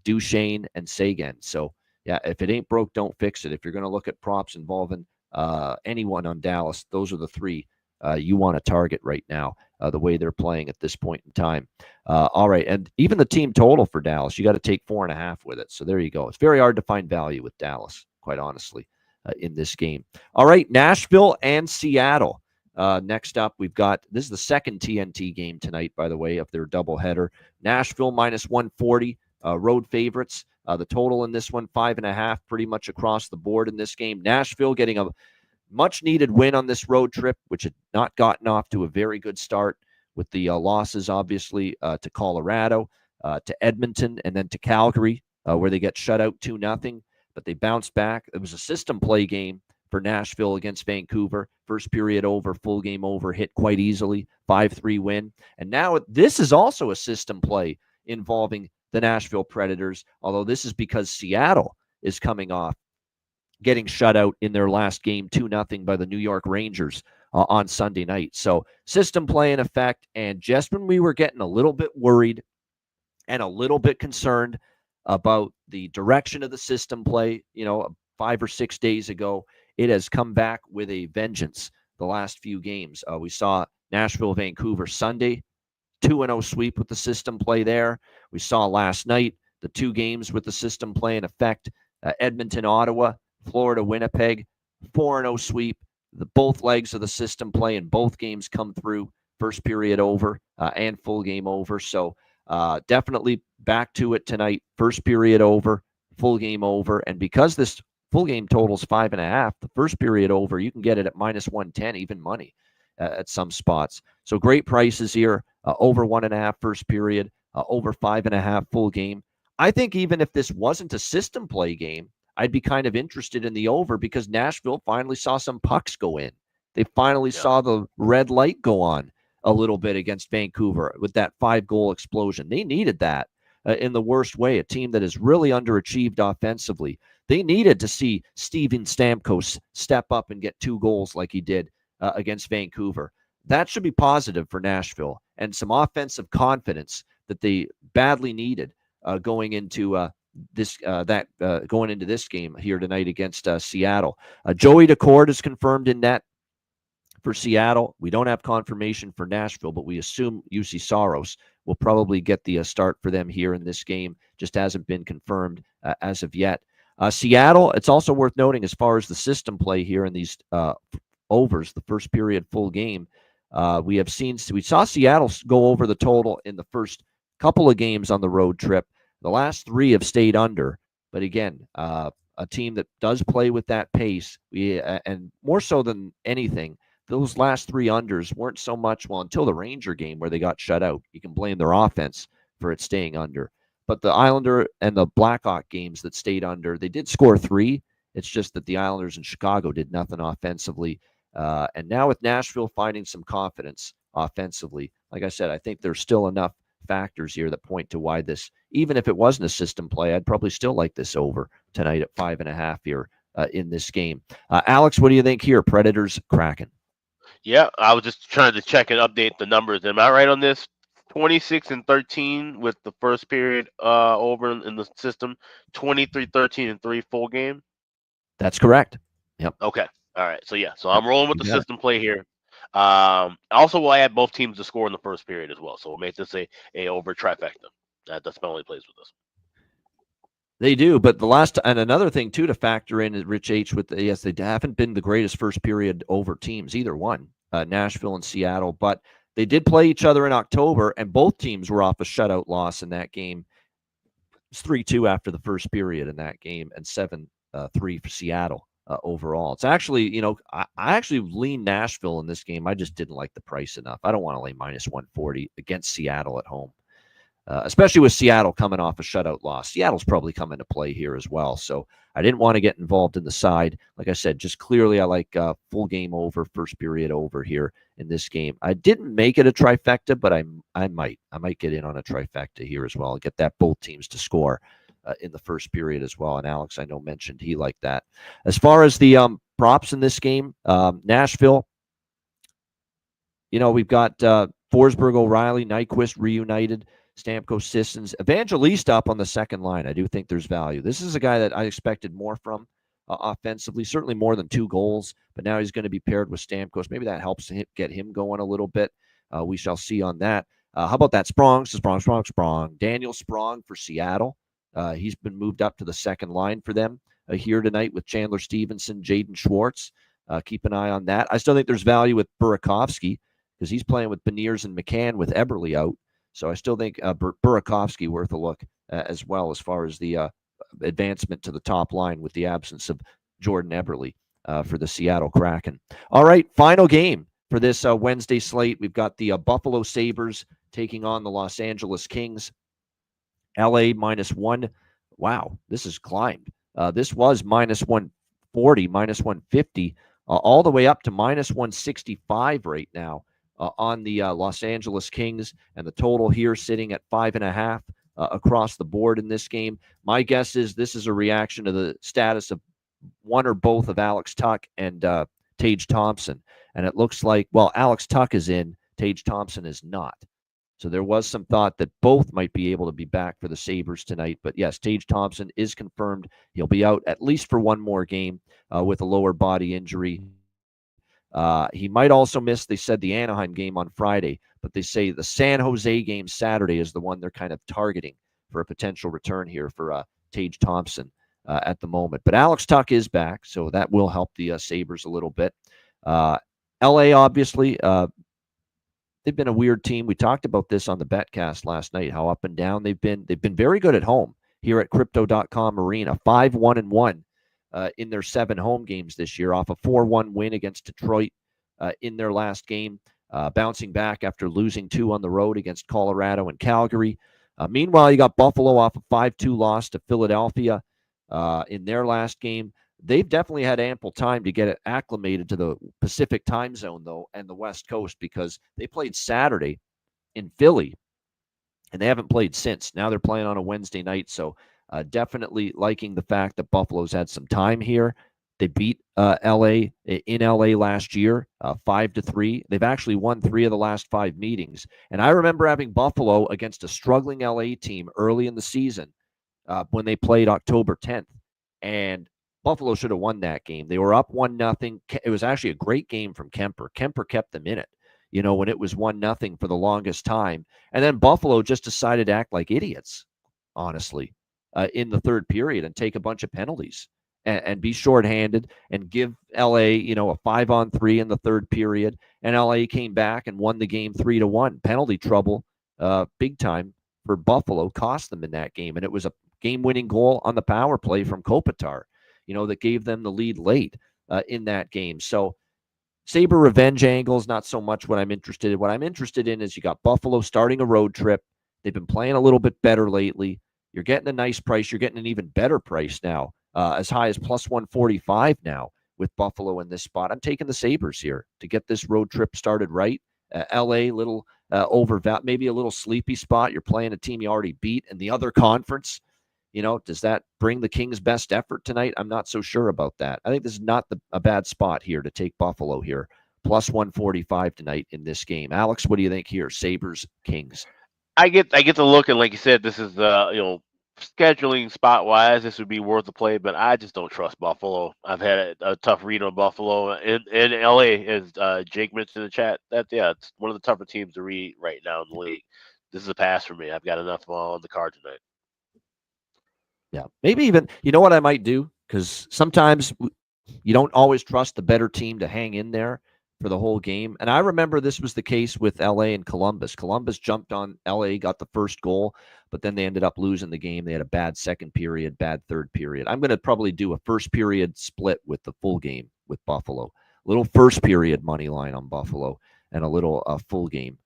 Duchene, and Seguin. So, yeah, if it ain't broke, don't fix it. If you're going to look at props involving anyone on Dallas, those are the three you want to target right now, the way they're playing at this point in time. All right, and even the team total for Dallas, you got to take 4.5 with it. So there you go. It's very hard to find value with Dallas, quite honestly, in this game. All right, Nashville and Seattle. Next up, we've got, this is the second TNT game tonight, by the way, of their doubleheader. Nashville minus 140, road favorites. The total in this one, 5.5, pretty much across the board in this game. Nashville getting a much-needed win on this road trip, which had not gotten off to a very good start with the losses, obviously, to Colorado, to Edmonton, and then to Calgary, where they get shut out 2-0. But they bounced back. It was a system play game for Nashville against Vancouver. First period over, full game over, hit quite easily, 5-3 win. And now this is also a system play involving the Nashville Predators, although this is because Seattle is coming off getting shut out in their last game 2-0 by the New York Rangers on Sunday night. So system play in effect, and just when we were getting a little bit worried and a little bit concerned about the direction of the system play, 5 or 6 days ago, it has come back with a vengeance the last few games. We saw Nashville, Vancouver Sunday, 2-0 sweep with the system play there. We saw last night the 2 games with the system play in effect, Edmonton, Ottawa, Florida, Winnipeg, 4-0 sweep. Both legs of the system play in both games come through, first period over and full game over. So definitely back to it tonight, first period over, full game over. And because this full game totals 5.5, the first period over, you can get it at minus 110, even money at some spots. So great prices here, over 1.5 first period, over 5.5 full game. I think even if this wasn't a system play game, I'd be kind of interested in the over because Nashville finally saw some pucks go in. They finally saw the red light go on a little bit against Vancouver with that 5-goal explosion. They needed that in the worst way, a team that has really underachieved offensively. They needed to see Steven Stamkos step up and get 2 goals like he did against Vancouver. That should be positive for Nashville and some offensive confidence that they badly needed going into going into this game here tonight against Seattle. Joey Decord is confirmed in net for Seattle. We don't have confirmation for Nashville, but we assume UC Saros will probably get the start for them here in this game. Just hasn't been confirmed as of yet. Seattle, it's also worth noting as far as the system play here in these overs, the first period full game, we saw Seattle go over the total in the first couple of games on the road trip. The last 3 have stayed under, but again, a team that does play with that pace, and more so than anything, those last 3 unders weren't so much, until the Ranger game where they got shut out. You can blame their offense for it staying under. But the Islander and the Blackhawk games that stayed under, they did score 3. It's just that the Islanders in Chicago did nothing offensively. And now with Nashville finding some confidence offensively, like I said, I think there's still enough factors here that point to why this, even if it wasn't a system play, I'd probably still like this over tonight at 5.5 here in this game. Alex, what do you think here? Predators, Kraken.
Yeah, I was just trying to check and update the numbers. Am I right on this? 26-13 with the first period over in the system. 23-13-3 full game.
That's correct. Yep.
Okay. All right. So yeah. So I'm rolling with the system play here. Also, we'll add both teams to score in the first period as well. So we'll make this a over trifecta. That's my only plays with this.
They do, but and another thing too to factor in is Rich H with yes, they haven't been the greatest first period over teams, either one, Nashville and Seattle, but They did play each other in October, and both teams were off a shutout loss in that game. It's 3-2 after the first period in that game, and 7-3 for Seattle overall. It's actually, I actually lean Nashville in this game. I just didn't like the price enough. I don't want to lay minus 140 against Seattle at home. Especially with Seattle coming off a shutout loss. Seattle's probably come into play here as well. So I didn't want to get involved in the side. Like I said, just clearly I like full game over, first period over here in this game. I didn't make it a trifecta, but I might get in on a trifecta here as well. I'll get that both teams to score in the first period as well. And Alex, I know, mentioned he liked that. As far as the props in this game, Nashville, we've got Forsberg, O'Reilly, Nyquist reunited. Stamkos, Sissons, Evangelista up on the second line. I do think there's value. This is a guy that I expected more from offensively, certainly more than 2 goals, but now he's going to be paired with Stamkos. Maybe that helps get him going a little bit. We shall see on that. How about that? Sprong. Daniel Sprong for Seattle. He's been moved up to the second line for them here tonight with Chandler Stevenson, Jaden Schwartz. Keep an eye on that. I still think there's value with Burakovsky because he's playing with Beniers and McCann with Eberle out. So I still think Burakovsky worth a look as well as far as the advancement to the top line with the absence of Jordan Eberle for the Seattle Kraken. All right, final game for this Wednesday slate. We've got the Buffalo Sabres taking on the Los Angeles Kings. LA -1. Wow, this has climbed. This was -140, -150, all the way up to -165 right now. On the Los Angeles Kings, and the total here sitting at 5.5 across the board in this game. My guess is this is a reaction to the status of one or both of Alex Tuch and Tage Thompson. And it looks like, well, Alex Tuch is in, Tage Thompson is not. So there was some thought that both might be able to be back for the Sabres tonight. But yes, Tage Thompson is confirmed. He'll be out at least for one more game with a lower body injury. He might also miss, they said, the Anaheim game on Friday, but they say the San Jose game Saturday is the one they're kind of targeting for a potential return here for Tage Thompson at the moment. But Alex Tuch is back, so that will help the Sabres a little bit. LA, obviously, they've been a weird team. We talked about this on the Betcast last night, how up and down they've been. They've been very good at home here at Crypto.com Arena, 5-1-1. In their 7 home games this year, off a 4-1 win against Detroit in their last game, bouncing back after losing 2 on the road against Colorado and Calgary. Meanwhile, you got Buffalo off a 5-2 loss to Philadelphia in their last game. They've definitely had ample time to get acclimated to the Pacific time zone, though, and the West Coast, because they played Saturday in Philly, and they haven't played since. Now they're playing on a Wednesday night, so definitely liking the fact that Buffalo's had some time here. They beat LA in LA last year, 5-3. They've actually won 3 of the last 5 meetings. And I remember having Buffalo against a struggling LA team early in the season when they played October 10th. And Buffalo should have won that game. They were up 1-0. It was actually a great game from Kemper. Kemper kept them in it, when it was 1-0 for the longest time. And then Buffalo just decided to act like idiots, honestly. In the third period and take a bunch of penalties and be shorthanded and give LA, a 5-on-3 in the third period. And LA came back and won the game 3-1. Penalty trouble, big time for Buffalo, cost them in that game. And it was a game-winning goal on the power play from Kopitar, that gave them the lead late in that game. So Sabre revenge angles, not so much what I'm interested in. What I'm interested in is you got Buffalo starting a road trip. They've been playing a little bit better lately. You're getting a nice price. You're getting an even better price now, as high as plus 145 now with Buffalo in this spot. I'm taking the Sabres here to get this road trip started right. LA, little maybe a little sleepy spot. You're playing a team you already beat in the other conference. Does that bring the Kings' best effort tonight? I'm not so sure about that. I think this is not a bad spot here to take Buffalo here. Plus 145 tonight in this game. Alex, what do you think here? Sabres, Kings.
I get the look, and like you said, this is scheduling spot wise, this would be worth a play, but I just don't trust Buffalo. I've had a tough read on Buffalo in LA, as Jake mentioned in the chat. It's one of the tougher teams to read right now in the league. This is a pass for me. I've got enough on the card tonight.
Yeah, maybe even, what I might do, because sometimes you don't always trust the better team to hang in there for the whole game. And I remember this was the case with LA and Columbus. Columbus jumped on LA, got the first goal, but then they ended up losing the game. They had a bad second period, bad third period. I'm going to probably do a first period split with the full game with Buffalo. A little first period money line on Buffalo and a little full game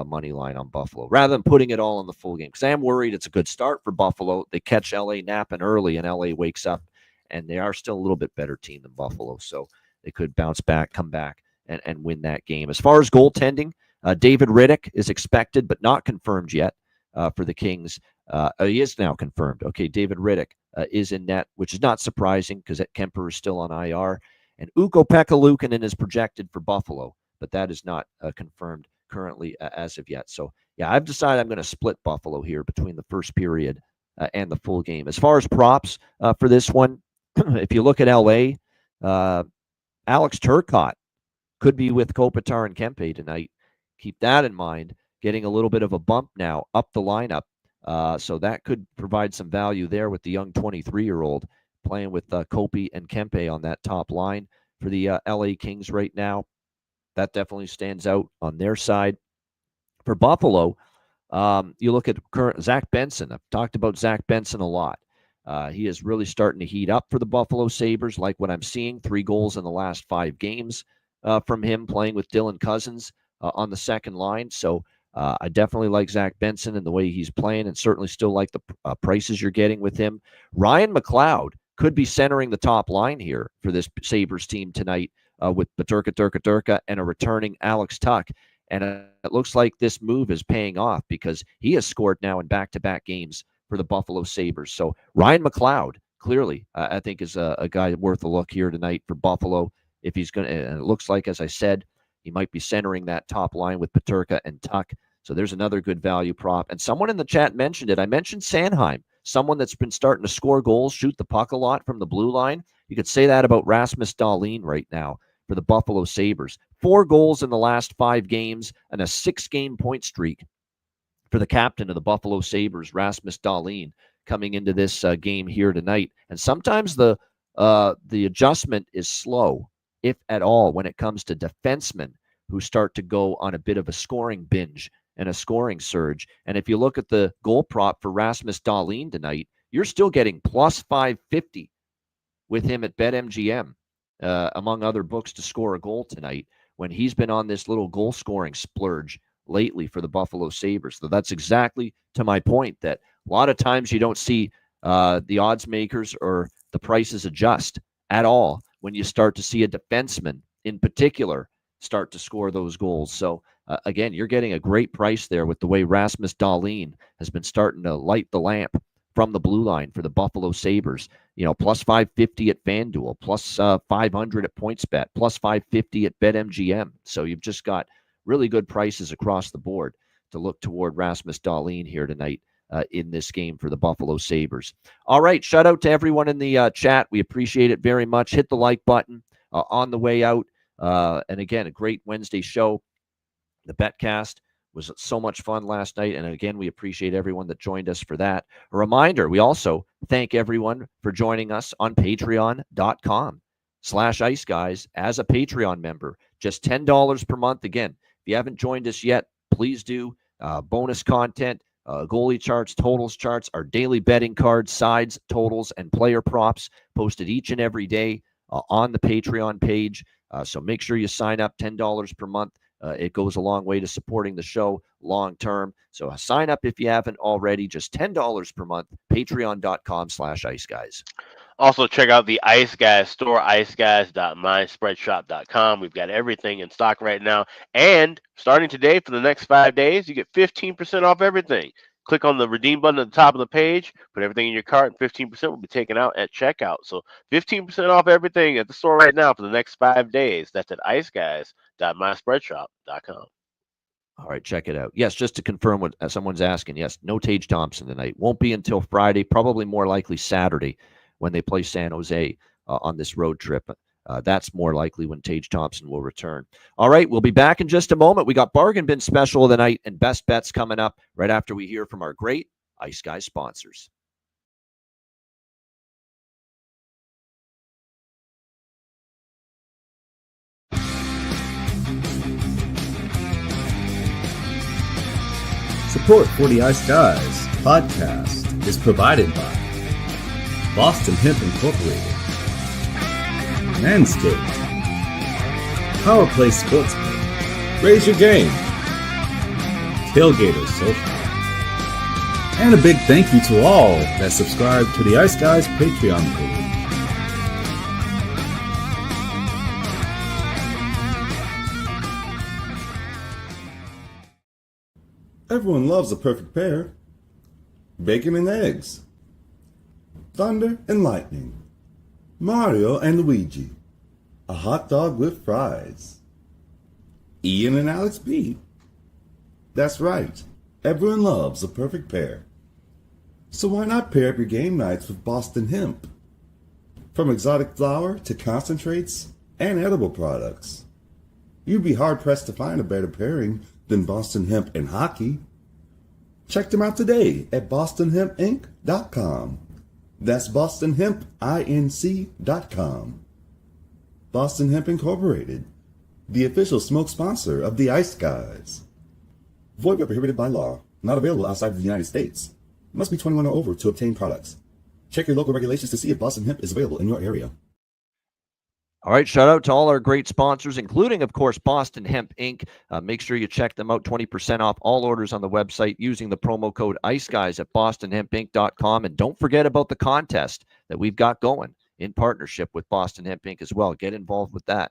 money line on Buffalo, rather than putting it all on the full game. Because I am worried it's a good start for Buffalo. They catch LA napping early, and LA wakes up, and they are still a little bit better team than Buffalo. So they could bounce back, come back, and win that game. As far as goaltending, David Riddick is expected, but not confirmed yet for the Kings. He is now confirmed. Okay, David Riddick is in net, which is not surprising because Kemper is still on IR. And Ukko-Pekka Luukkonen is projected for Buffalo, but that is not confirmed currently as of yet. So, yeah, I've decided I'm going to split Buffalo here between the first period and the full game. As far as props for this one, if you look at LA, Alex Turcotte could be with Kopitar and Kempe tonight. Keep that in mind. Getting a little bit of a bump now up the lineup. So that could provide some value there with the young 23-year-old playing with Kopi and Kempe on that top line for the LA Kings right now. That definitely stands out on their side. For Buffalo, you look at current Zach Benson. I've talked about Zach Benson a lot. He is really starting to heat up for the Buffalo Sabres, like what I'm seeing. 3 goals in the last 5 games from him playing with Dylan Cousins on the second line. So I definitely like Zach Benson and the way he's playing, and certainly still like the prices you're getting with him. Ryan McLeod could be centering the top line here for this Sabres team tonight with Durka, and a returning Alex Tuch. And it looks like this move is paying off because he has scored now in back-to-back games for the Buffalo Sabres. So Ryan McLeod, clearly, I think is a guy worth a look here tonight for Buffalo. If he's going to, and it looks like, as I said, he might be centering that top line with Peterka and Tuch. So there's another good value prop. And someone in the chat mentioned it. I mentioned Sanheim, someone that's been starting to score goals, shoot the puck a lot from the blue line. You could say that about Rasmus Dahlin right now for the Buffalo Sabres. 4 goals in the last 5 games and a 6-game point streak for the captain of the Buffalo Sabres, Rasmus Dahlin, coming into this game here tonight. And sometimes the adjustment is slow, if at all, when it comes to defensemen who start to go on a bit of a scoring binge and a scoring surge. And if you look at the goal prop for Rasmus Dahlin tonight, you're still getting plus 550 with him at BetMGM, among other books, to score a goal tonight when he's been on this little goal-scoring splurge lately for the Buffalo Sabres. So that's exactly to my point, that a lot of times you don't see the odds makers or the prices adjust at all when you start to see a defenseman in particular start to score those goals. So again, you're getting a great price there with the way Rasmus Dahlin has been starting to light the lamp from the blue line for the Buffalo Sabres. You know, plus 550 at FanDuel, plus 500 at PointsBet, plus 550 at BetMGM. So you've just got really good prices across the board to look toward Rasmus Dahlin here tonight in this game for the Buffalo Sabres. All right, shout out to everyone in the chat. We appreciate it very much. Hit the like button on the way out. And again, a great Wednesday show. The Betcast was so much fun last night. And again, we appreciate everyone that joined us for that. A reminder, we also thank everyone for joining us on patreon.com/Ice Guys as a Patreon member. Just $10 per month. Again, if you haven't joined us yet, please do. Bonus content, goalie charts, totals charts, our daily betting cards, sides, totals, and player props posted each and every day on the Patreon page. So make sure you sign up, $10 per month. It goes a long way to supporting the show long term. So sign up if you haven't already. Just $10 per month. Patreon.com/Ice Guys.
Also, check out the Ice Guys store, iceguys.myspreadshop.com. We've got everything in stock right now. And starting today for the next 5 days, you get 15% off everything. Click on the redeem button at the top of the page, put everything in your cart, and 15% will be taken out at checkout. So 15% off everything at the store right now for the next 5 days. That's at iceguys.myspreadshop.com.
All right, check it out. Yes, just to confirm what someone's asking, yes, no Tage Thompson tonight. Won't be until Friday, probably more likely Saturday when they play San Jose on this road trip. That's more likely when Tage Thompson will return. All right, we'll be back in just a moment. We got Bargain Bin Special of the night and Best Bets coming up right after we hear from our great Ice Guys sponsors.
Support for the Ice Guys podcast is provided by Boston Hemp Incorporated, Manscaped, Power Play Sportsbook, Raise Your Game, Tailgater Social, and a big thank you to all that subscribe to the Ice Guys Patreon page. Everyone loves a perfect pair. Bacon and eggs. Thunder and lightning. Mario and Luigi. A hot dog with fries. Ian and Alex B. That's right. Everyone loves a perfect pair. So why not pair up your game nights with Boston Hemp? From exotic flower to concentrates and edible products. You'd be hard-pressed to find a better pairing than Boston Hemp and Hockey. Check them out today at bostonhempinc.com. That's bostonhempinc.com. Boston Hemp Incorporated, the official smoke sponsor of the Ice Guys. Void where prohibited by law. Not available outside of the United States. Must be 21 or over to obtain products. Check your local regulations to see if Boston Hemp is available in your area.
All right, shout out to all our great sponsors, including, of course, Boston Hemp Inc. Make sure you check them out. 20% off all orders on the website using the promo code IceGuys at bostonhempinc.com. And don't forget about the contest that we've got going in partnership with Boston Hemp Inc. as well. Get involved with that.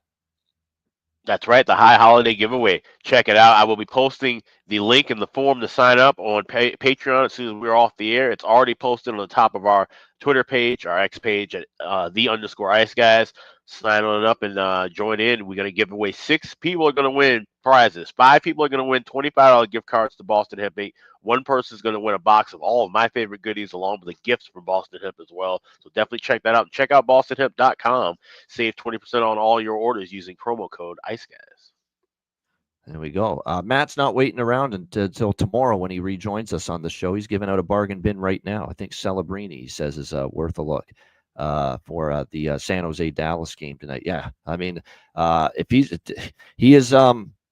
That's right, the High Holiday Giveaway. Check it out. I will be posting the link in the form to sign up on Patreon as soon as we're off the air. It's already posted on the top of our Twitter page, our X page at _Ice Guys. Sign on up and join in. We're going to give away 6 people are going to win prizes. 5 people are going to win $25 gift cards to Boston Hemp Inc. 1 person is going to win a box of all of my favorite goodies along with the gifts from Boston Hemp as well. So definitely check that out. Check out bostonhemp.com. Save 20% on all your orders using promo code IceGuys.
There we go. Matt's not waiting around until tomorrow when he rejoins us on the show. He's giving out a bargain bin right now. I think Celebrini, he says, is worth a look for the San Jose Dallas game tonight. Yeah, I mean, if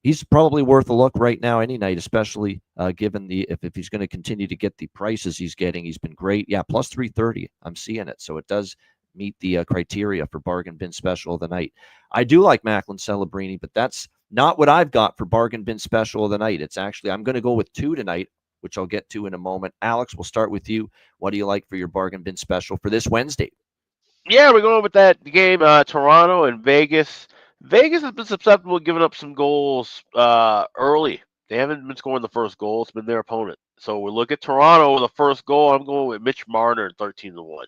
he's probably worth a look right now any night, especially given if he's going to continue to get the prices he's getting. He's been great. Yeah, plus 330. I'm seeing it, so it does meet the criteria for bargain bin special of the night. I do like Macklin Celebrini, but that's not what I've got for bargain bin special of the night. It's actually, I'm going to go with 2 tonight, which I'll get to in a moment. Alex, we'll start with you. What do you like for your bargain bin special for this Wednesday?
Yeah, we're going with that game, Toronto and Vegas. Vegas has been susceptible to giving up some goals early. They haven't been scoring the first goal. It's been their opponent. So we look at Toronto with the first goal. I'm going with Mitch Marner, 13-1.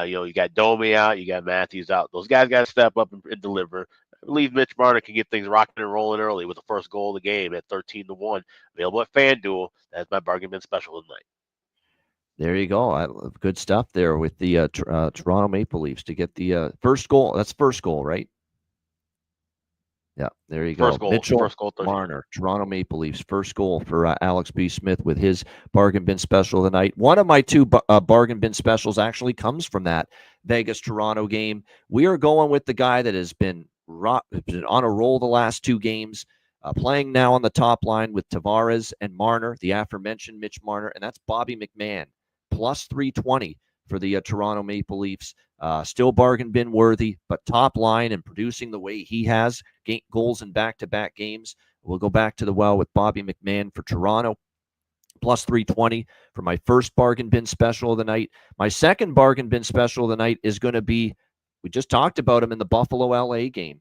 You got Domi out, you got Matthews out. Those guys got to step up and deliver. I believe Mitch Marner can get things rocking and rolling early with the first goal of the game at 13-1. Available at FanDuel. That's my bargain bin special tonight.
There you go. Good stuff there with the Toronto Maple Leafs to get the first goal. That's first goal, right? Yeah, there you go. Mitchell Marner, Toronto Maple Leafs, first goal for Alex B. Smith with his bargain bin special of the night. One of my 2 bargain bin specials actually comes from that Vegas-Toronto game. We are going with the guy that has been on a roll the last 2 games, playing now on the top line with Tavares and Marner, the aforementioned Mitch Marner, and that's Bobby McMann, plus 320 for the Toronto Maple Leafs. Still bargain bin worthy, but top line and producing the way he has, goals in back-to-back games. We'll go back to the well with Bobby McMann for Toronto, plus 320 for my first bargain bin special of the night. My second bargain bin special of the night is going to be, we just talked about him in the Buffalo-LA game,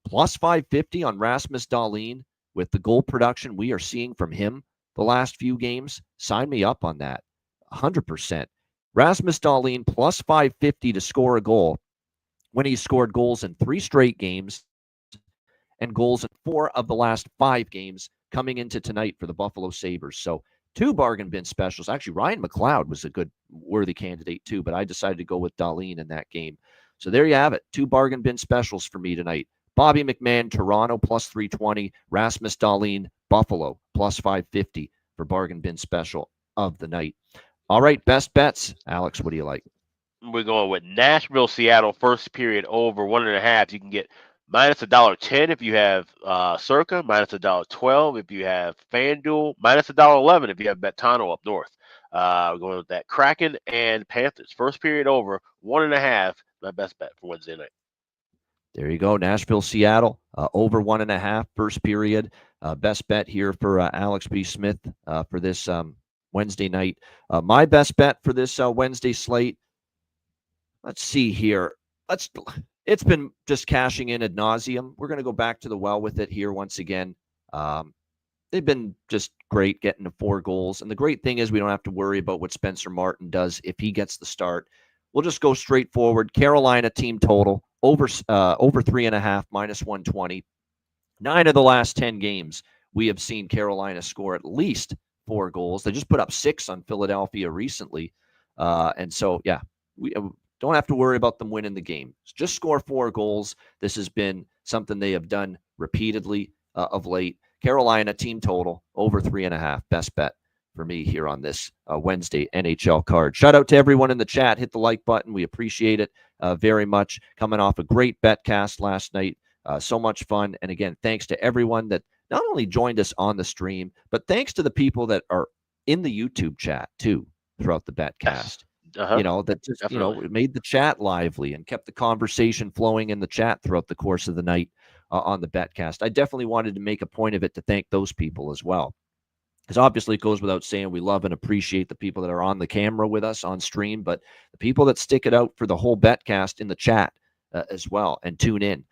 plus 550 on Rasmus Dahlin with the goal production we are seeing from him the last few games. Sign me up on that, 100%. Rasmus Dahlin plus 550 to score a goal when he scored goals in 3 straight games and goals in 4 of the last 5 games coming into tonight for the Buffalo Sabres. So 2 bargain bin specials. Actually, Ryan McLeod was a good worthy candidate too, but I decided to go with Dahlin in that game. So there you have it. 2 bargain bin specials for me tonight. Bobby McMann, Toronto, plus 320. Rasmus Dahlin, Buffalo, plus 550 for bargain bin special of the night. All right, best bets. Alex, what do you like?
We're going with Nashville, Seattle, first period over 1.5. You can get minus $1.10 if you have Circa, minus $1.12 if you have FanDuel, minus $1.11 if you have Betano up north. We're going with that Kraken and Panthers. First period over, 1.5. My best bet for Wednesday night.
There you go. Nashville, Seattle, over 1.5 first period. Best bet here for Alex B. Smith for this Wednesday night. My best bet for this Wednesday slate. Let's see here. It's been just cashing in ad nauseum. We're going to go back to the well with it here once again. They've been just great getting to 4 goals. And the great thing is we don't have to worry about what Spencer Martin does if he gets the start. We'll just go straight forward. Carolina team total over 3.5 minus 120. 9 of the last 10 games, we have seen Carolina score at least 4 goals. They just put up 6 on Philadelphia recently. And so, yeah, we don't have to worry about them winning the game. Just score 4 goals. This has been something they have done repeatedly of late. Carolina team total over 3.5. Best bet for me here on this Wednesday NHL card. Shout out to everyone in the chat. Hit the like button. We appreciate it very much. Coming off a great betcast last night. So much fun. And again, thanks to everyone that not only joined us on the stream, but thanks to the people that are in the YouTube chat too throughout the betcast.
Uh-huh.
That just, made the chat lively and kept the conversation flowing in the chat throughout the course of the night on the betcast. I definitely wanted to make a point of it to thank those people as well. Because obviously it goes without saying we love and appreciate the people that are on the camera with us on stream, but the people that stick it out for the whole betcast in the chat as well and tune in.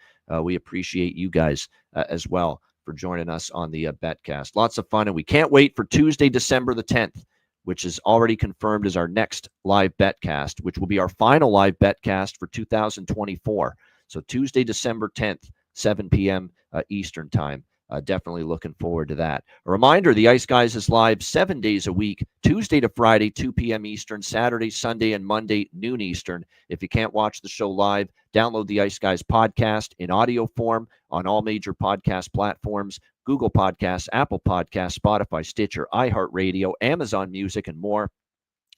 We appreciate you guys as well for joining us on the betcast. Lots of fun, and we can't wait for Tuesday, December the 10th, which is already confirmed as our next live betcast, which will be our final live betcast for 2024. So Tuesday, December 10th, 7 p.m. Eastern time. Definitely looking forward to that. A reminder, the Ice Guys is live 7 days a week, Tuesday to Friday, 2 p.m. Eastern, Saturday, Sunday, and Monday, noon Eastern. If you can't watch the show live, download the Ice Guys podcast in audio form on all major podcast platforms, Google Podcasts, Apple Podcasts, Spotify, Stitcher, iHeartRadio, Amazon Music, and more.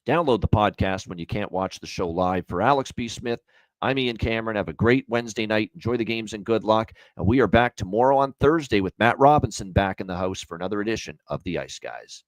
Download the podcast when you can't watch the show live. For Alex B. Smith, I'm Ian Cameron. Have a great Wednesday night. Enjoy the games and good luck. And we are back tomorrow on Thursday with Matt Robinson back in the house for another edition of the Ice Guys.